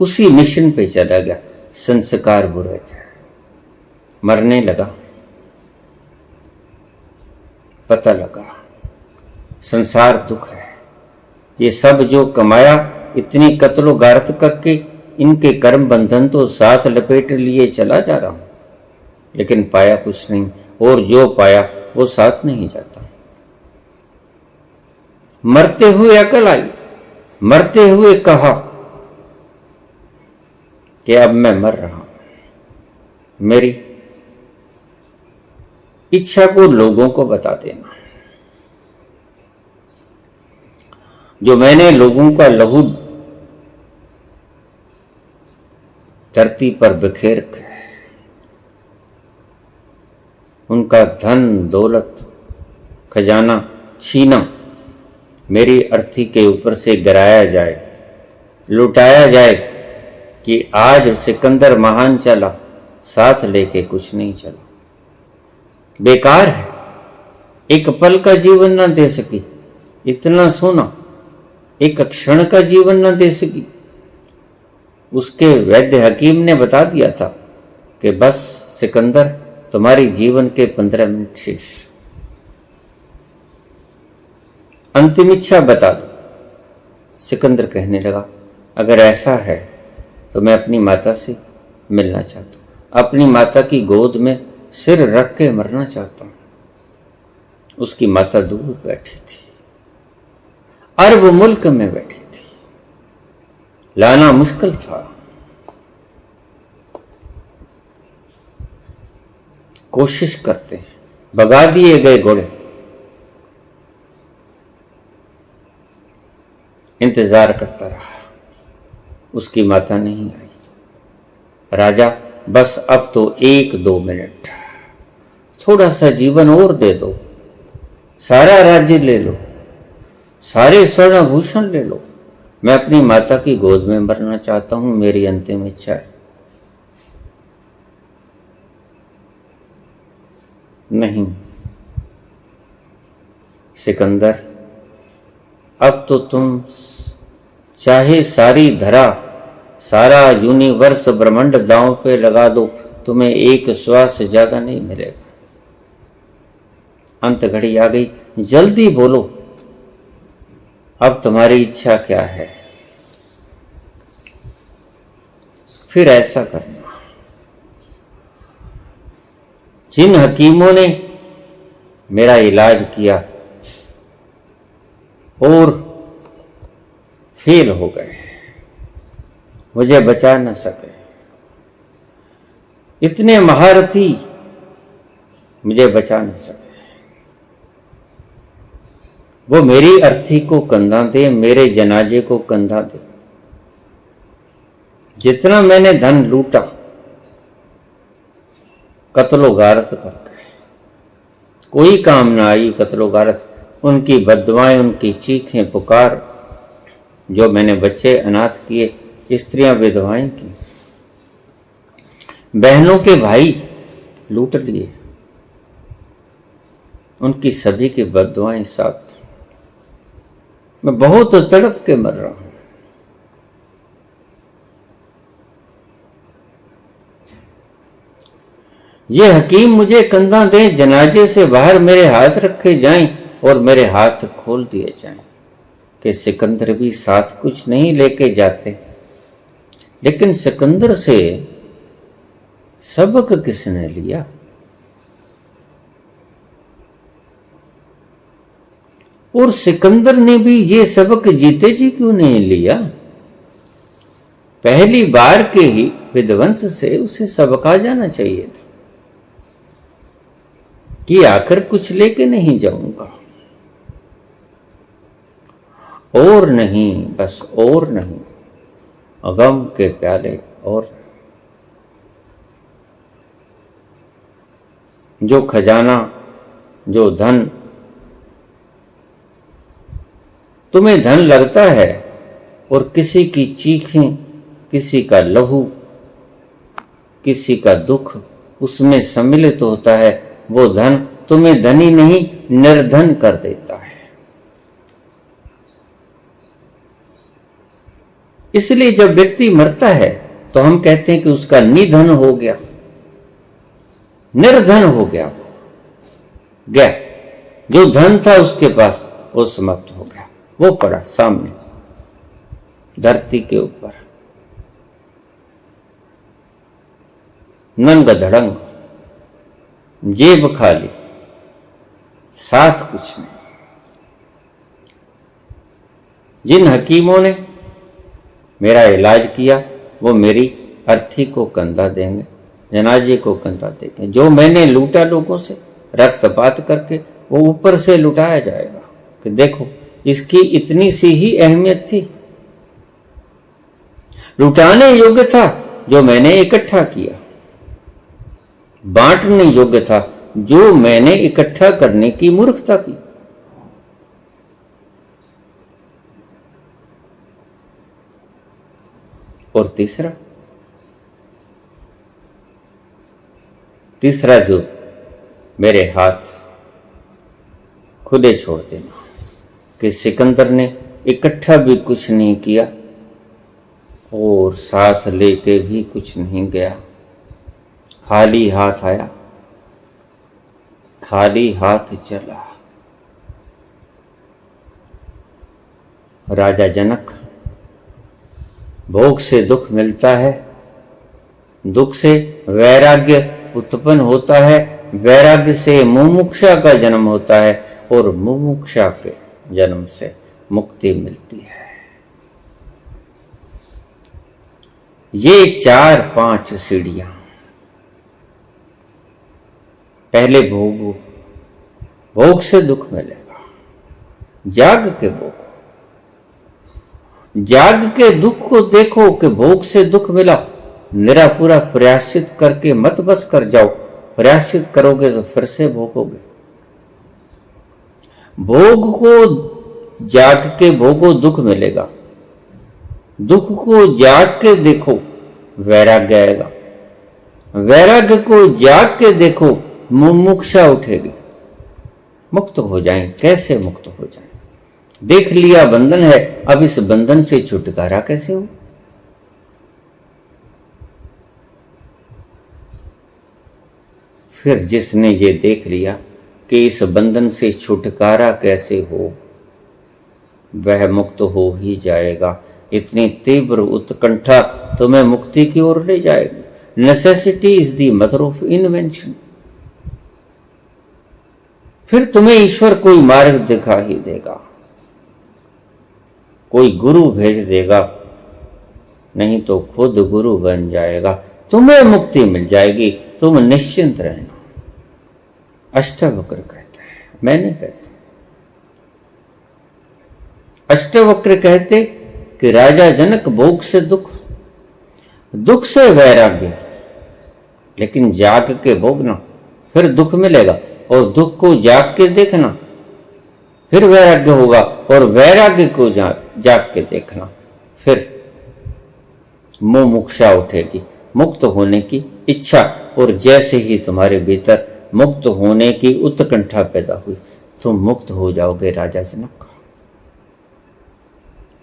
उसी मिशन पे चला गया। संस्कार बुरे थे, मरने लगा। पता लगा संसार दुख है। ये सब जो कमाया, इतनी कत्लो गारत करके, इनके कर्म बंधन तो साथ लपेट लिए चला जा रहा हूं, लेकिन पाया कुछ नहीं। और जो पाया वो साथ नहीं जाता। मरते हुए अकल आई, मरते हुए कहा कि अब मैं मर रहा हूं। मेरी इच्छा को लोगों को बता देना। जो मैंने लोगों का लहू धरती पर बिखेर के, उनका धन दौलत खजाना छीना, मेरी अर्थी के ऊपर से गिराया जाए, लुटाया जाए कि आज सिकंदर महान चला, साथ लेके कुछ नहीं चला। बेकार है। एक पल का जीवन ना दे सकी, इतना सोना, एक क्षण का जीवन ना दे सकी। उसके वैद्य हकीम ने बता दिया था कि बस सिकंदर, तुम्हारी जीवन के 15 मिनट शेष, अंतिम इच्छा बता दो। सिकंदर कहने लगा, अगर ऐसा है तो मैं अपनी माता से मिलना चाहता हूं, अपनी माता की गोद में सिर रख के मरना चाहता हूं। उसकी माता दूर बैठी थी, अरब मुल्क में बैठी थी, लाना मुश्किल था। कोशिश करते हैं, भगा दिए गए घोड़े। इंतजार करता रहा, उसकी माता नहीं आई। राजा, बस अब तो 1-2 मिनट, थोड़ा सा जीवन और दे दो, सारा राज्य ले लो, सारे स्वर्ण भूषण ले लो, मैं अपनी माता की गोद में मरना चाहता हूं, मेरी अंतिम इच्छा है। नहीं सिकंदर, अब तो तुम चाहे सारी धरा, सारा यूनिवर्स ब्रह्मांड दांव पे लगा दो, तुम्हें एक श्वास से ज्यादा नहीं मिलेगा। अंत घड़ी आ गई, जल्दी बोलो, अब तुम्हारी इच्छा क्या है? फिर ऐसा करना, जिन हकीमों ने मेरा इलाज किया और फेल हो गए, मुझे बचा न सके, इतने महारथी मुझे बचा न सके, वो मेरी अर्थी को कंधा दे, मेरे जनाजे को कंधा दे। जितना मैंने धन लूटा कत्लो गारत करके, कोई काम ना आई कत्लो गारत। उनकी बद्दुआएं, उनकी चीखें पुकार, जो मैंने बच्चे अनाथ किए, स्त्रियां विधवाएं की, बहनों के भाई लूट लिए, उनकी सभी की बद्दुआएं साथ। मैं बहुत तड़प के मर रहा हूं। ये हकीम मुझे कंधा दे, जनाजे से बाहर मेरे हाथ रखे जाएं और मेरे हाथ खोल दिए जाएं। कि सिकंदर भी साथ कुछ नहीं लेके जाते, लेकिन सिकंदर से सबक किसने लिया? और सिकंदर ने भी ये सबक जीते जी क्यों नहीं लिया? पहली बार के ही विध्वंस से उसे सबक आ जाना चाहिए था कि आकर कुछ लेके नहीं जाऊंगा, और नहीं, बस और नहीं, गम के प्याले और जो खजाना, जो धन तुम्हें धन लगता है और किसी की चीखें, किसी का लहू, किसी का दुख उसमें सम्मिलित होता है, वो धन तुम्हें धनी नहीं निर्धन कर देता है। इसलिए जब व्यक्ति मरता है तो हम कहते हैं कि उसका निधन हो गया, निर्धन हो गया, गया। जो धन था उसके पास वो समाप्त हो गया, वो पड़ा सामने धरती के ऊपर, नंग धड़ंग, जेब खाली, साथ कुछ नहीं। जिन हकीमों ने मेरा इलाज किया वो मेरी अर्थी को कंधा देंगे, जनाजे को कंधा देंगे। जो मैंने लूटा लोगों से रक्तपात करके, वो ऊपर से लुटाया जाएगा कि देखो इसकी इतनी सी ही अहमियत थी, लुटाने योग्य था जो मैंने इकट्ठा किया, बांटने योग्य था जो मैंने इकट्ठा करने की मूर्खता की। और तीसरा जो मेरे हाथ खुले छोड़ देना कि सिकंदर ने इकट्ठा भी कुछ नहीं किया और साथ लेके भी कुछ नहीं गया, खाली हाथ आया, खाली हाथ चला। राजा जनक, भोग से दुख मिलता है, दुख से वैराग्य उत्पन्न होता है, वैराग्य से मुमुक्षा का जन्म होता है और मुमुक्षा के जन्म से मुक्ति मिलती है। ये 4-5 सीढ़ियां, पहले भोगो, भोग से दुख मिलेगा, जाग के भोगो, जाग के दुख को देखो कि भोग से दुख मिला, निरा पूरा प्रयासित करके मत बस कर जाओ, प्रयासित करोगे तो फिर से भोगोगे। भोग को जाग के भोगो, दुख मिलेगा, दुख को जाग के देखो, वैराग्य आएगा, वैराग्य को जाग के देखो, मुमुक्षा उठेगी, मुक्त हो जाएं। कैसे मुक्त हो जाएं? देख लिया बंधन है, अब इस बंधन से छुटकारा कैसे हो? फिर जिसने ये देख लिया कि इस बंधन से छुटकारा कैसे हो, वह मुक्त हो ही जाएगा। इतनी तीव्र उत्कंठा तुम्हें मुक्ति की ओर ले जाएगी। Necessity is the mother of invention. फिर तुम्हें ईश्वर कोई मार्ग दिखा ही देगा, कोई गुरु भेज देगा, नहीं तो खुद गुरु बन जाएगा, तुम्हें मुक्ति मिल जाएगी, तुम निश्चिंत रहना। अष्टवक्र कहते हैं, मैं नहीं कहता। अष्टवक्र कहते कि राजा जनक, भोग से दुख, दुख से वैराग्य, लेकिन जाग के भोगना, फिर दुख मिलेगा, और दुख को जाग के देखना, फिर वैराग्य होगा, और वैराग्य को जाग के देखना, फिर मुमुक्षा उठेगी, मुक्त होने की इच्छा। और जैसे ही तुम्हारे भीतर मुक्त होने की उत्कंठा पैदा हुई, तुम मुक्त हो जाओगे राजा जनक।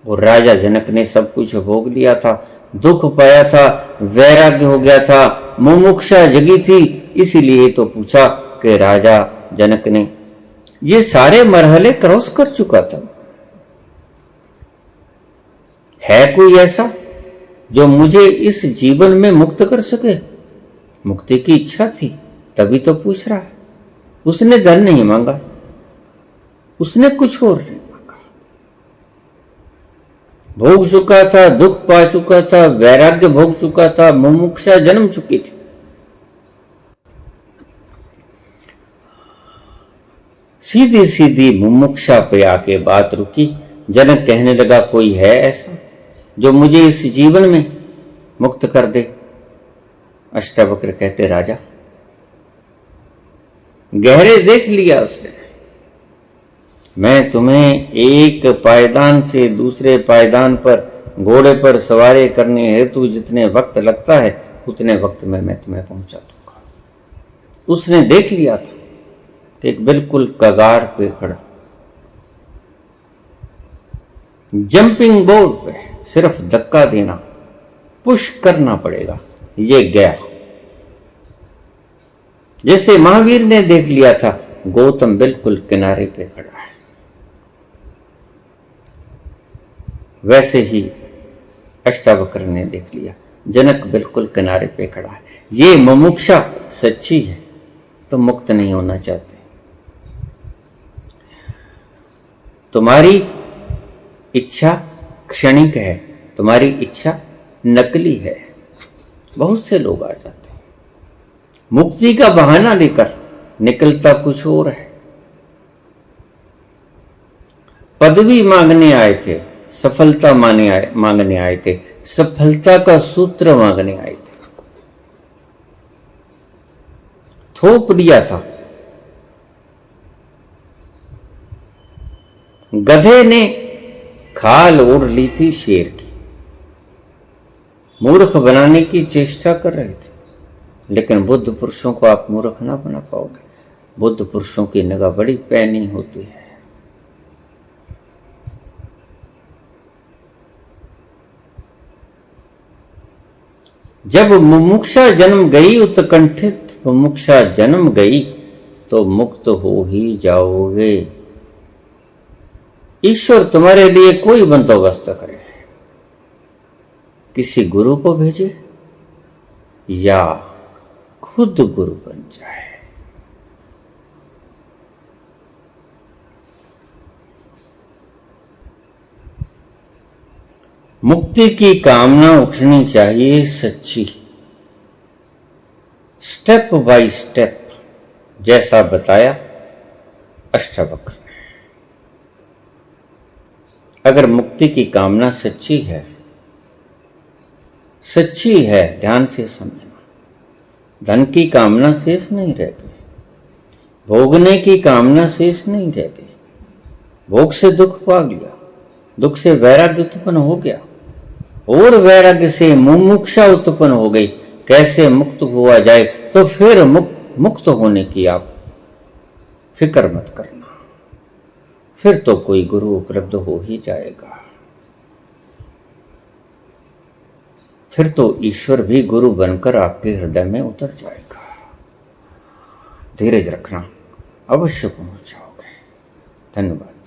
और राजा जनक ने सब कुछ भोग लिया था, दुख पाया था, वैराग्य हो गया था, मुमुक्षा जगी थी। इसीलिए तो पूछा कि राजा जनक ने ये सारे मरहले क्रॉस कर चुका था। है कोई ऐसा जो मुझे इस जीवन में मुक्त कर सके? मुक्ति की इच्छा थी, तभी तो पूछ रहा है। उसने धन नहीं मांगा, उसने कुछ और नहीं मांगा। भोग चुका था, दुख पा चुका था, वैराग्य भोग चुका था, मुमुक्षा जन्म चुकी थी। सीधी सीधी मुमुक्षा पे आके बात रुकी। जनक कहने लगा, कोई है ऐसा जो मुझे इस जीवन में मुक्त कर दे? अष्टावक्र कहते, राजा। गहरे देख लिया उसने। मैं तुम्हें एक पायदान से दूसरे पायदान पर घोड़े पर सवारी करने हेतु जितने वक्त लगता है, उतने वक्त में मैं तुम्हें पहुंचा दूंगा। उसने देख लिया था कि एक बिल्कुल कगार पे खड़ा, जंपिंग बोर्ड पे, सिर्फ धक्का देना, पुश करना पड़ेगा। ये गया। जैसे महावीर ने देख लिया था, गौतम बिल्कुल किनारे पे खड़ा है, वैसे ही अष्टावक्र ने देख लिया, जनक बिल्कुल किनारे पे खड़ा है। ये मुमुक्षा सच्ची है तो मुक्त नहीं होना चाहते। तुम्हारी इच्छा क्षणिक है, तुम्हारी इच्छा नकली है। बहुत से लोग आ जाते हैं मुक्ति का बहाना लेकर, निकलता कुछ और है। पदवी मांगने आए थे, सफलता मांगने आए थे, सफलता का सूत्र मांगने आए थे। थोप दिया था। गधे ने खाल ओढ़ ली थी शेर की। मूर्ख बनाने की चेष्टा कर रहे थे, लेकिन बुद्ध पुरुषों को आप मूर्ख ना बना पाओगे। बुद्ध पुरुषों की निगाह बड़ी पैनी होती है। जब मुमुक्षा जन्म गई, उत्कंठित मुमुक्षा जन्म गई, तो मुक्त हो ही जाओगे। ईश्वर तुम्हारे लिए कोई बंदोबस्त करे, किसी गुरु को भेजे या खुद गुरु बन जाए। मुक्ति की कामना उठनी चाहिए सच्ची, स्टेप बाय स्टेप, जैसा बताया अष्टावक्र ने। अगर मुक्ति की कामना सच्ची है, ध्यान से समझना। धन की कामना शेष नहीं रह गई, भोगने की कामना शेष नहीं रह गई। भोग से दुख पा लिया, दुख से वैराग्य उत्पन्न हो गया, और वैराग्य से मुमुक्षा उत्पन्न हो गई। कैसे मुक्त हुआ जाए? तो फिर मुक्त होने की आप फिक्र मत करना, फिर तो कोई गुरु उपलब्ध हो ही जाएगा। फिर तो ईश्वर भी गुरु बनकर आपके हृदय में उतर जाएगा। धीरज रखना, अवश्य पहुंच जाओगे। धन्यवाद।